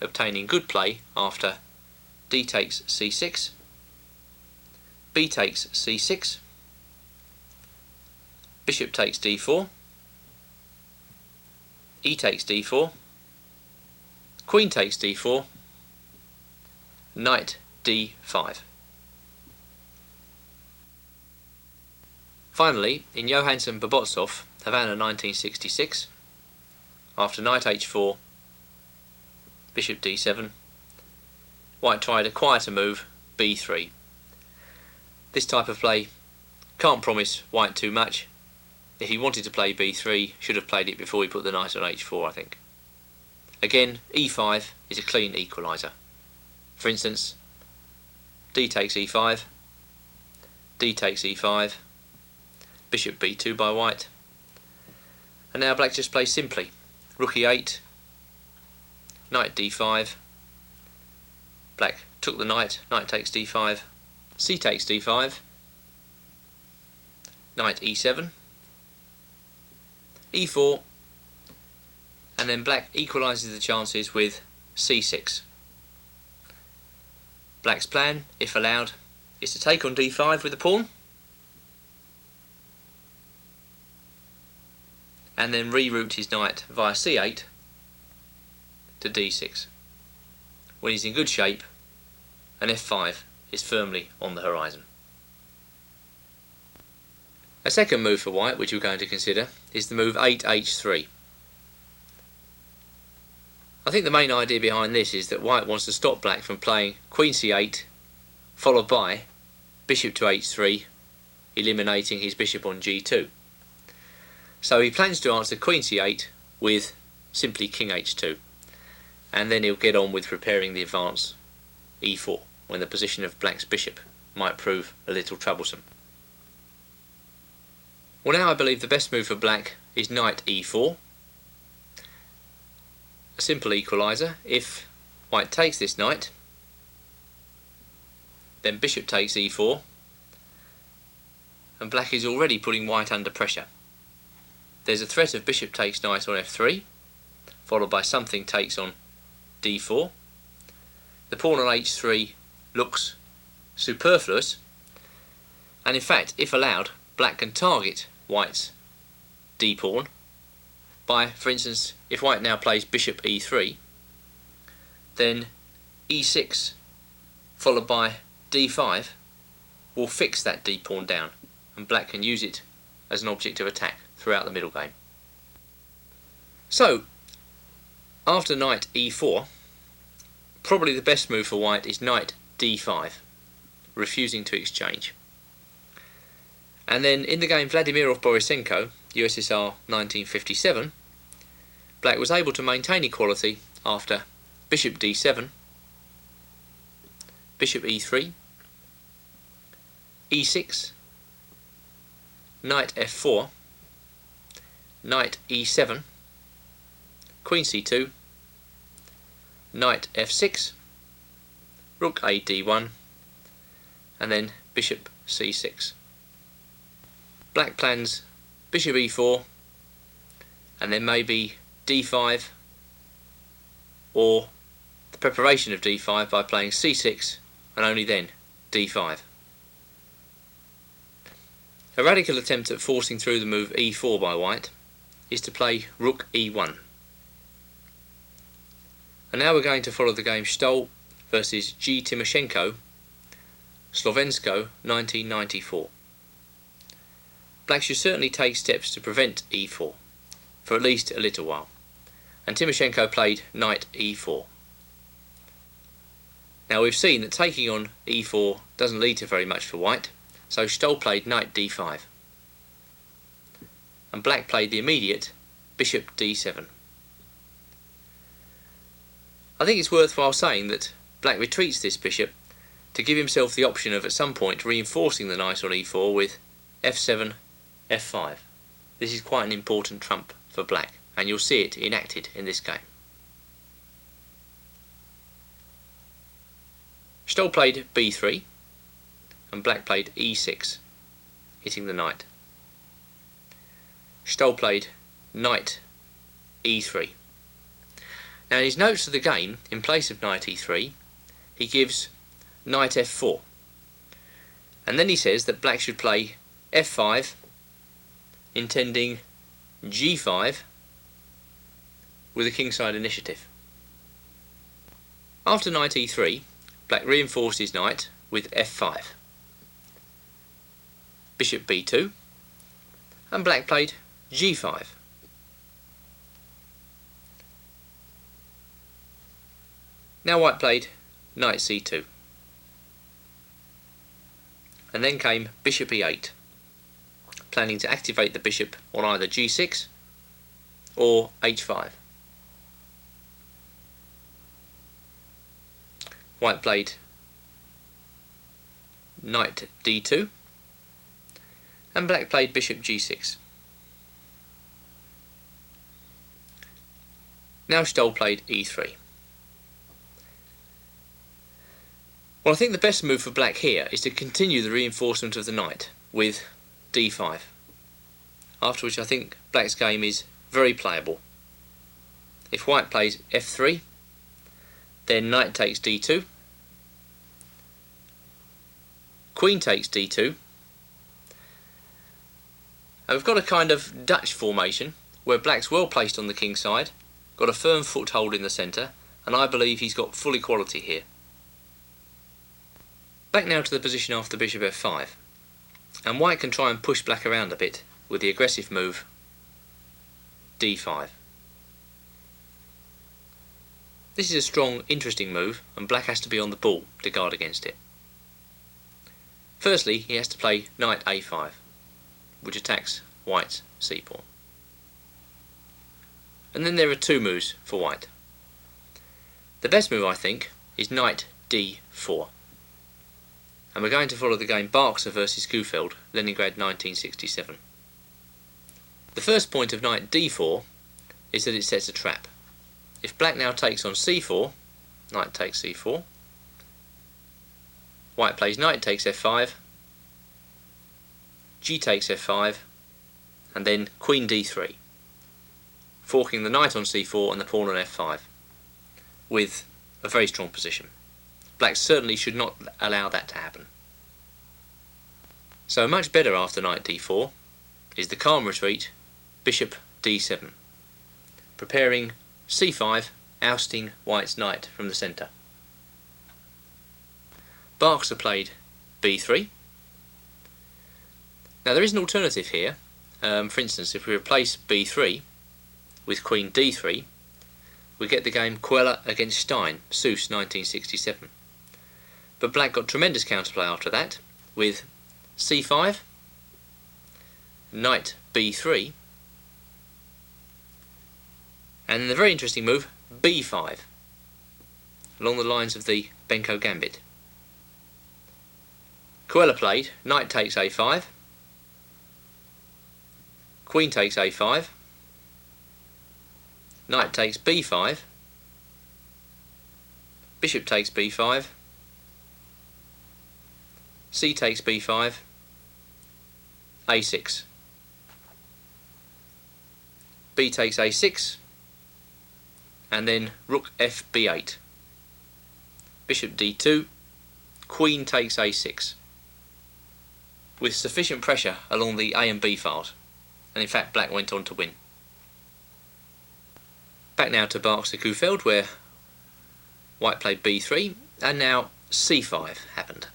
obtaining good play after d takes c6, b takes c6, bishop takes d4, e takes d4, queen takes d4, knight d5. Finally, in Johansson Bobotsov, Havana 1966, after knight h4, bishop d7, white tried a quieter move, b3. This type of play can't promise white too much. If he wanted to play b3, should have played it before he put the knight on h4, I think. Again, e5 is a clean equaliser. For instance, d takes e5, d takes e5, bishop b2 by white, and now black just plays simply rook e8, knight d5, black took the knight, knight takes d5, c takes d5, knight e7, e4, and then black equalises the chances with c6. Black's plan, if allowed, is to take on d5 with the pawn, and then reroute his knight via c8 to d6. When he's in good shape, an f5 is firmly on the horizon. A second move for white, which we're going to consider, is the move 8h3. I think the main idea behind this is that white wants to stop black from playing queen c8 followed by bishop to h3, eliminating his bishop on g2. So he plans to answer queen c8 with simply king h2, and then he'll get on with preparing the advance e4 when the position of black's bishop might prove a little troublesome. Well, now I believe the best move for black is knight e4. A simple equaliser. If white takes this knight, then bishop takes e4, and black is already putting white under pressure. There's a threat of bishop takes knight on f3, followed by something takes on d4. The pawn on h3 looks superfluous, and in fact, if allowed, black can target white's d pawn by, for instance, if white now plays bishop e3, then e6 followed by d5 will fix that d pawn down, and black can use it as an object of attack throughout the middle game. So, after knight e4, probably the best move for white is knight d5, refusing to exchange. And then in the game Vladimir-Borisenko, USSR 1957, black was able to maintain equality after bishop d7, bishop e3, e6, knight f4, knight e7, queen c2, knight f6, rook a d1, and then bishop c6. Black plans bishop e4, and then maybe d5, or the preparation of d5 by playing c6, and only then d5. A radical attempt at forcing through the move e4 by white is to play rook e1. And now we're going to follow the game Storey versus G. Timoshenko, Slovensko 1994. Black should certainly take steps to prevent e4 for at least a little while, and Timoshenko played knight e4. Now we've seen that taking on e4 doesn't lead to very much for white, so Storey played knight d5, and black played the immediate bishop d7. I think it's worthwhile saying that black retreats this bishop to give himself the option of at some point reinforcing the knight on e4 with f7, f5. This is quite an important trump for black, and you'll see it enacted in this game. Storey played b3, and black played e6, hitting the knight. Storey played knight e3. Now in his notes of the game, in place of knight e3, he gives knight f4, and then he says that black should play f5, intending g5 with a kingside initiative. After knight e3, black reinforced his knight with f5, bishop b2, and black played g5. Now white played knight c2, and then came bishop e8, planning to activate the bishop on either g6 or h5. White played knight d2, and black played bishop g6. Now Storey played e3. Well, I think the best move for black here is to continue the reinforcement of the knight with d5, after which I think black's game is very playable. If white plays f3, then knight takes d2, queen takes d2, and we've got a kind of Dutch formation where black's well placed on the king side, got a firm foothold in the centre, and I believe he's got full equality here. Back now to the position after bishop f5, and white can try and push black around a bit with the aggressive move d5. This is a strong, interesting move, and black has to be on the ball to guard against it. Firstly, he has to play knight a5, which attacks white's c-pawn. And then there are two moves for white. The best move, I think, is knight d4. And we're going to follow the game Barkser versus Gufeld, Leningrad 1967. The first point of knight d4 is that it sets a trap. If black now takes on c4, knight takes c4, white plays knight takes f5, g takes f5, and then queen d3, forking the knight on c4 and the pawn on f5, with a very strong position. Black certainly should not allow that to happen. So much better after knight d4 is the calm retreat, bishop d7, preparing c5, ousting white's knight from the centre. Barkser played b3. Now there is an alternative here. For instance, if we replace b3 with queen d3, we get the game Queller against Stein, Seuss 1967. But black got tremendous counterplay after that, with c5, knight b3, and the very interesting move, b5, along the lines of the Benko gambit. Queller played knight takes a5, queen takes a5, knight takes b5, bishop takes b5, c takes b5, a6, b takes a6, and then rook fb8, bishop d2, queen takes a6, with sufficient pressure along the A and B files, and in fact black went on to win. Back now to Barkser Gufeld, where white played b3, and now c5 happened.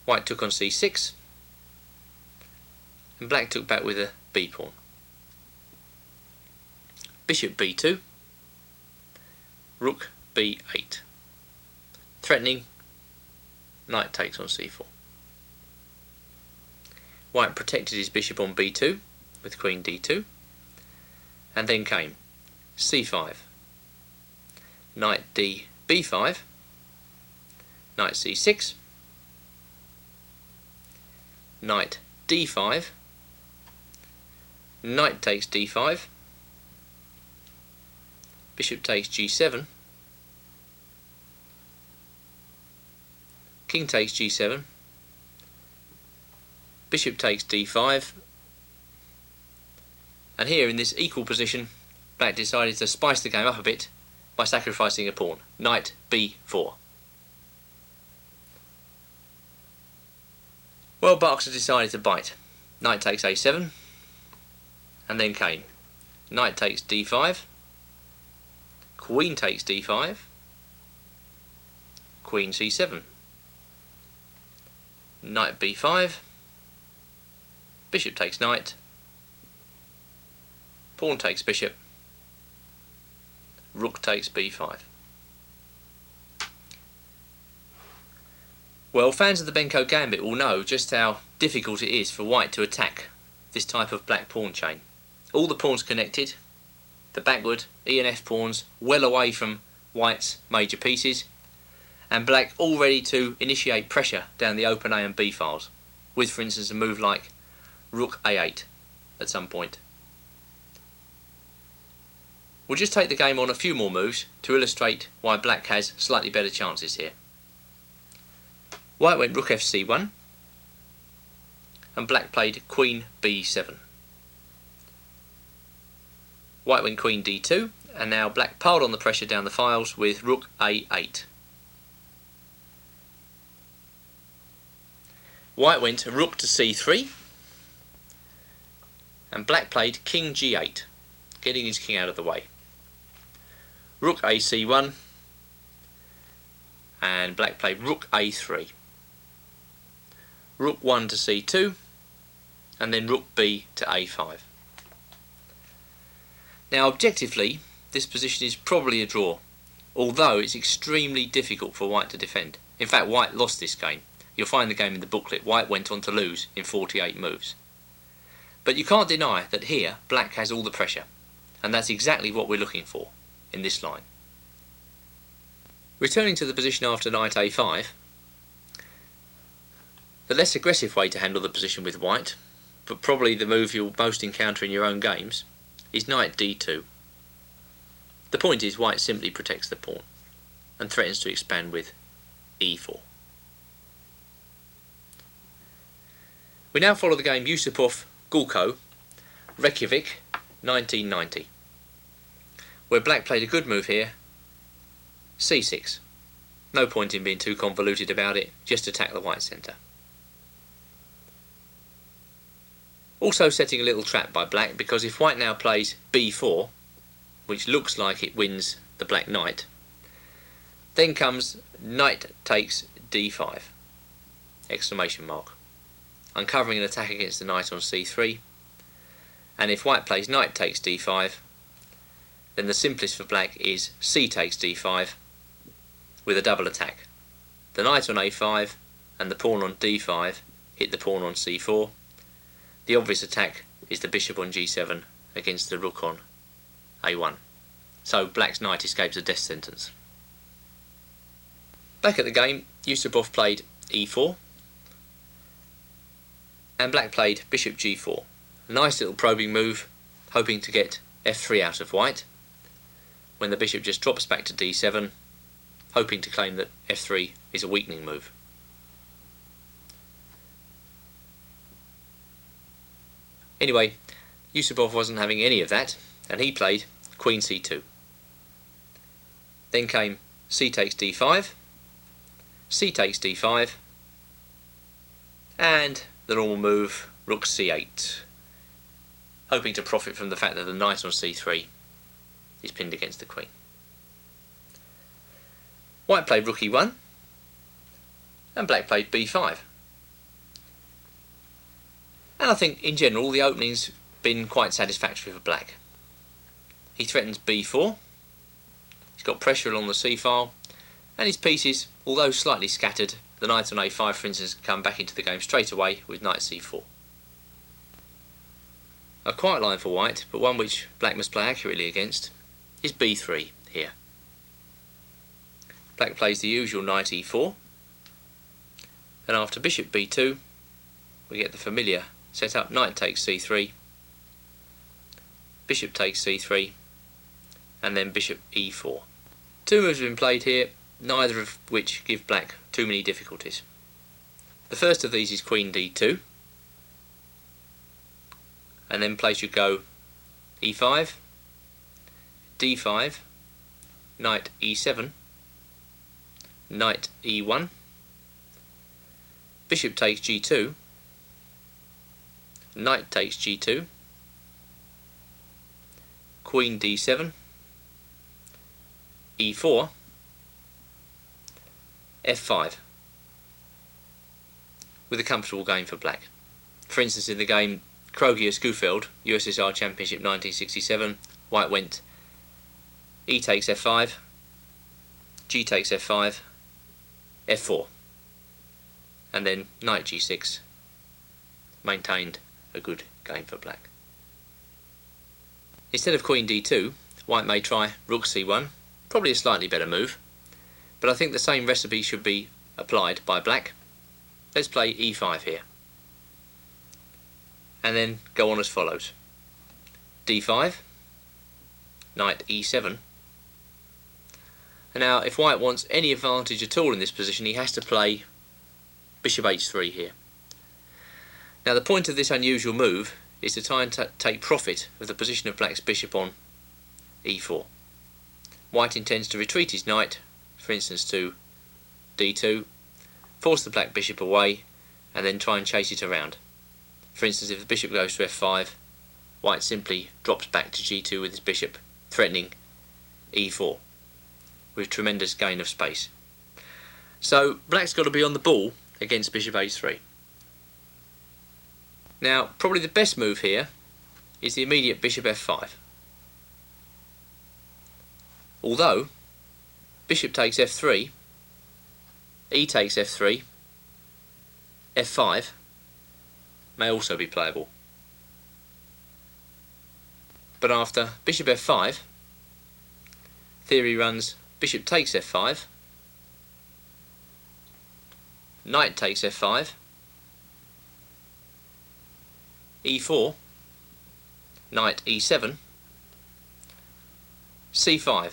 White took on c6, and black took back with a b pawn. Bishop b2, rook b8, threatening knight takes on c4. White protected his bishop on b2 with queen d2, and then came c5, knight d b5, knight c6, knight d5, knight takes d5, bishop takes g7, king takes g7, bishop takes d5, and here in this equal position black decided to spice the game up a bit by sacrificing a pawn, knight b4. Well, Barkser decided to bite. Knight takes a7, and then came knight takes d5, queen takes d5, queen c7, knight b5, bishop takes knight, pawn takes bishop, rook takes b5. Well, fans of the Benko gambit will know just how difficult it is for white to attack this type of black pawn chain. All the pawns connected, the backward E and F pawns well away from white's major pieces, and black all ready to initiate pressure down the open A and B files, with for instance a move like rook a8 at some point. We'll just take the game on a few more moves to illustrate why black has slightly better chances here. White went rook fc1, and black played queen b7. White went queen d2, and now black piled on the pressure down the files with rook a8. White went rook to c3, and black played king g8, getting his king out of the way. Rook ac1, and black played rook a3. Rook 1 to c2, and then rook b to a5. Now objectively, this position is probably a draw, although it's extremely difficult for white to defend. In fact, white lost this game. You'll find the game in the booklet. White went on to lose in 48 moves. But you can't deny that here black has all the pressure, and that's exactly what we're looking for in this line. Returning to the position after knight a5, the less aggressive way to handle the position with white, but probably the move you'll most encounter in your own games, is knight d2. The point is white simply protects the pawn and threatens to expand with e4. We now follow the game Yusupov-Gulko, Reykjavik, 1990, where black played a good move here, c6. No point in being too convoluted about it, just attack the white centre. Also setting a little trap by black, because if white now plays b4, which looks like it wins the black knight, then comes knight takes d5, exclamation mark, uncovering an attack against the knight on c3, and if white plays knight takes d5, then the simplest for black is c takes d5 with a double attack. The knight on a5 and the pawn on d5 hit the pawn on c4. The obvious attack is the bishop on g7 against the rook on a1. So black's knight escapes a death sentence. Back at the game, Yusupov played e4 and black played bishop g4. A nice little probing move, hoping to get f3 out of white, when the bishop just drops back to d7, hoping to claim that f3 is a weakening move. Anyway, Yusupov wasn't having any of that, and he played queen c2. Then came c takes d5, c takes d5, and the normal move, rook c8, hoping to profit from the fact that the knight on c3 is pinned against the queen. White played rook e1, and black played b5. And I think in general the opening's been quite satisfactory for black. He threatens b4, he's got pressure along the c-file, and his pieces, although slightly scattered, the knight on a5 for instance, come back into the game straight away with knight c4. A quiet line for white, but one which black must play accurately against, is b3 here. Black plays the usual knight e4, and after bishop b2 we get the familiar setup, knight takes c3, bishop takes c3, and then bishop e4. Two moves have been played here, neither of which give black too many difficulties. The first of these is queen d2, and then play should go e5, d5, knight e7, knight e1, bishop takes g2, knight takes g2, queen d7, e4, f5, with a comfortable game for black. For instance, in the game Krogier-Schofield, USSR Championship 1967, white went e takes f5, g takes f5, f4, and then knight g6, maintained a good game for black. Instead of queen d2, white may try rook c1, probably a slightly better move, but I think the same recipe should be applied by black. Let's play e5 here, and then go on as follows: d5, knight e7. And now if white wants any advantage at all in this position, he has to play bishop h3 here. Now the point of this unusual move is to try and take profit of the position of black's bishop on e4. White intends to retreat his knight, for instance to d2, force the black bishop away, and then try and chase it around. For instance, if the bishop goes to f5, white simply drops back to g2 with his bishop, threatening e4, with tremendous gain of space. So black's got to be on the ball against bishop h3. Now, probably the best move here is the immediate bishop f5. although bishop takes f3, e takes f3, f5 may also be playable. But after bishop f5, theory runs bishop takes f5, knight takes f5, e4, knight e7, c5.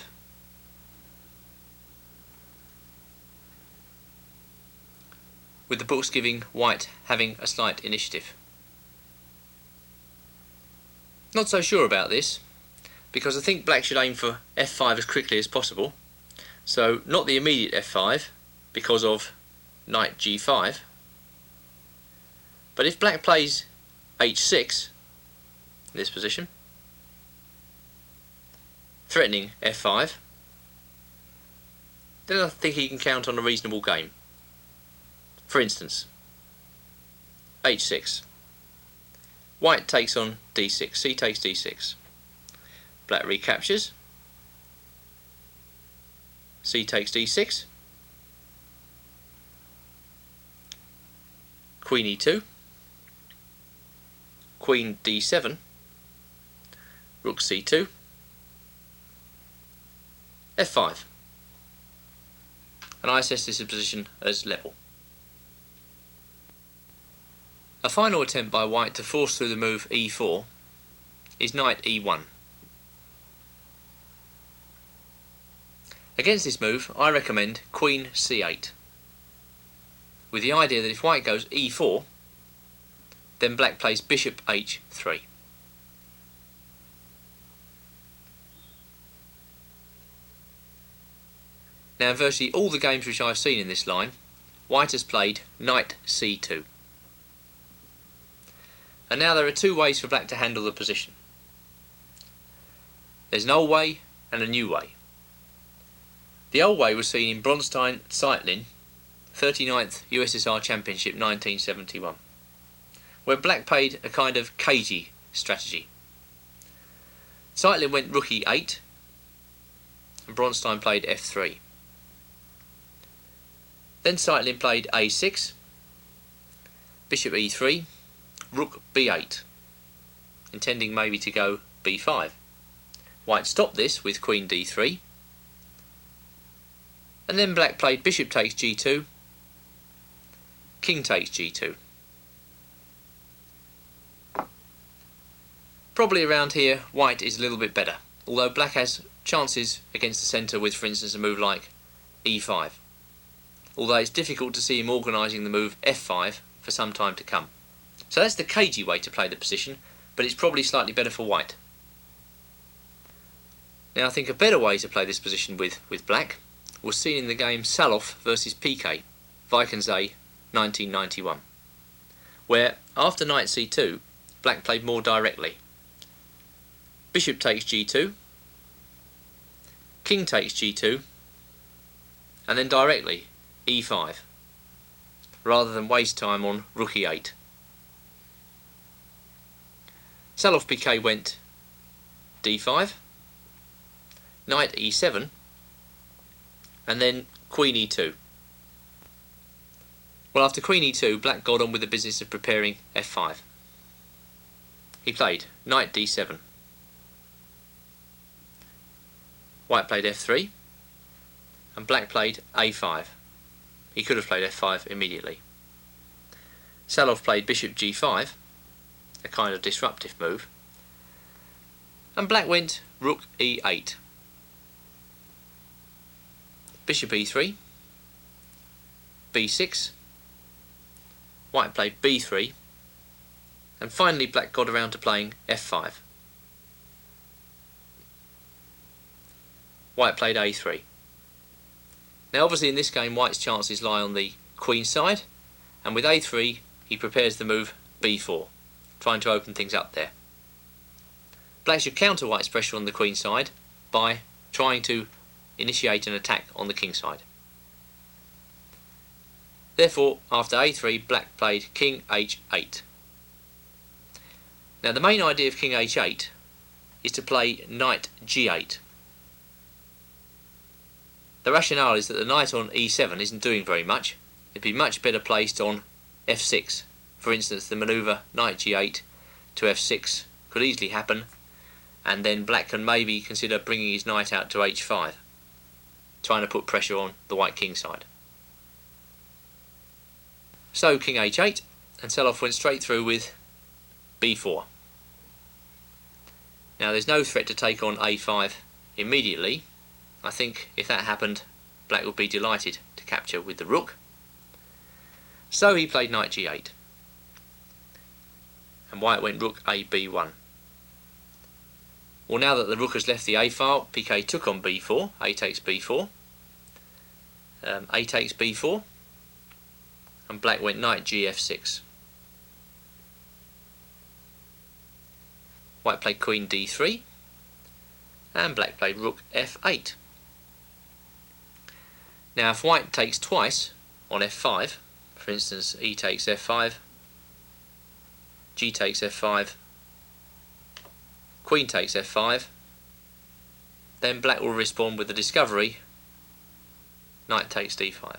With the books giving white having a slight initiative. Not so sure about this, because I think black should aim for f5 as quickly as possible. So not the immediate f5 because of knight g5. But if black plays h6 in this position, threatening f5, then I think he can count on a reasonable game. For instance, h6. White takes on d6, c takes d6. Black recaptures. C takes d6. Queen e2. Queen d7. Rook c2. f5. And I assess this position as level. A final attempt by white to force through the move e4 is knight e1. Against this move, I recommend queen c8, with the idea that if white goes e4, then black plays bishop h3. Now, in virtually all the games which I've seen in this line, white has played knight c2. And now there are two ways for black to handle the position. There's an old way and a new way. The old way was seen in Bronstein-Zeitlin, 39th USSR Championship 1971, where black played a kind of cagey strategy. Zeitlin went rook e8 and Bronstein played f3. Then Zeitlin played a6, bishop e3, rook b8, intending maybe to go b5. White stopped this with queen d3, and then black played bishop takes g2, king takes g2. Probably around here white is a little bit better, although black has chances against the centre with, for instance, a move like e5, although it's difficult to see him organising the move f5 for some time to come. So that's the cagey way to play the position, but it's probably slightly better for white. Now I think a better way to play this position with black was seen in the game Saloff versus Piquet, Vikings-A, 1991, where after knight c2, black played more directly. Bishop takes g2, king takes g2, and then directly e5, rather than waste time on rook e8. Saloff Piquet went d5, knight e7, and then queen e2. Well, after queen e2, black got on with the business of preparing f5. He played knight d7. White played f3, and black played a5. He could have played f5 immediately. Saloff played bishop g5, a kind of disruptive move, and black went rook e8. Bishop e3, b6, white played b3, and finally black got around to playing f5. White played a3. Now obviously in this game white's chances lie on the queen side, and with a3 he prepares the move b4, trying to open things up there. Black should counter white's pressure on the queen side by trying to initiate an attack on the king side. Therefore, after a3, black played king h8. Now the main idea of king h8 is to play knight g8. The rationale is that the knight on e7 isn't doing very much. It'd be much better placed on f6. For instance, the manoeuvre knight g8 to f6 could easily happen, and then black can maybe consider bringing his knight out to h5, trying to put pressure on the white king side. So king h8, and Selov went straight through with b4. Now there's no threat to take on a5 immediately. I think if that happened, black would be delighted to capture with the rook. So he played knight g8, and white went rook a b1. Well, now that the rook has left the a file, Piquet took on b4, a takes b4, a takes b4, and black went knight gf6. White played queen d3, and black played rook f8. Now if white takes twice on f5, for instance e takes f5, g takes f5, queen takes f5, then black will respond with the discovery knight takes d5,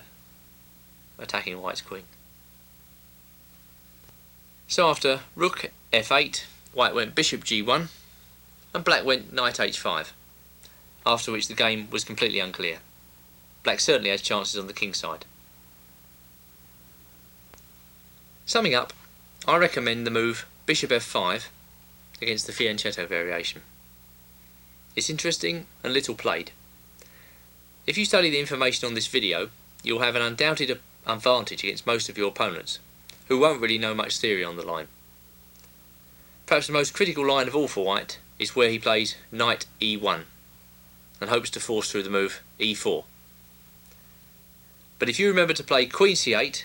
attacking white's queen. So after rook f8, white went bishop g1, and black went knight h5, after which the game was completely unclear. Black certainly has chances on the king side. Summing up, I recommend the move bishop f5 against the fianchetto variation. It's interesting and little played. If you study the information on this video, you'll have an undoubted advantage against most of your opponents, who won't really know much theory on the line. Perhaps the most critical line of all for white is where he plays knight e1 and hopes to force through the move e4. But if you remember to play queen c8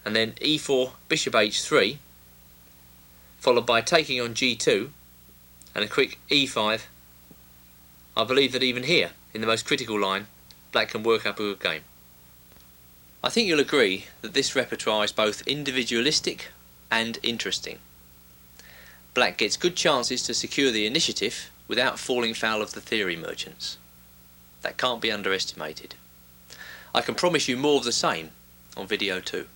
and then e4 bishop h3, followed by taking on g2 and a quick e5, I believe that even here, in the most critical line, black can work up a good game. I think you'll agree that this repertoire is both individualistic and interesting. Black gets good chances to secure the initiative without falling foul of the theory merchants. That can't be underestimated. I can promise you more of the same on video 2.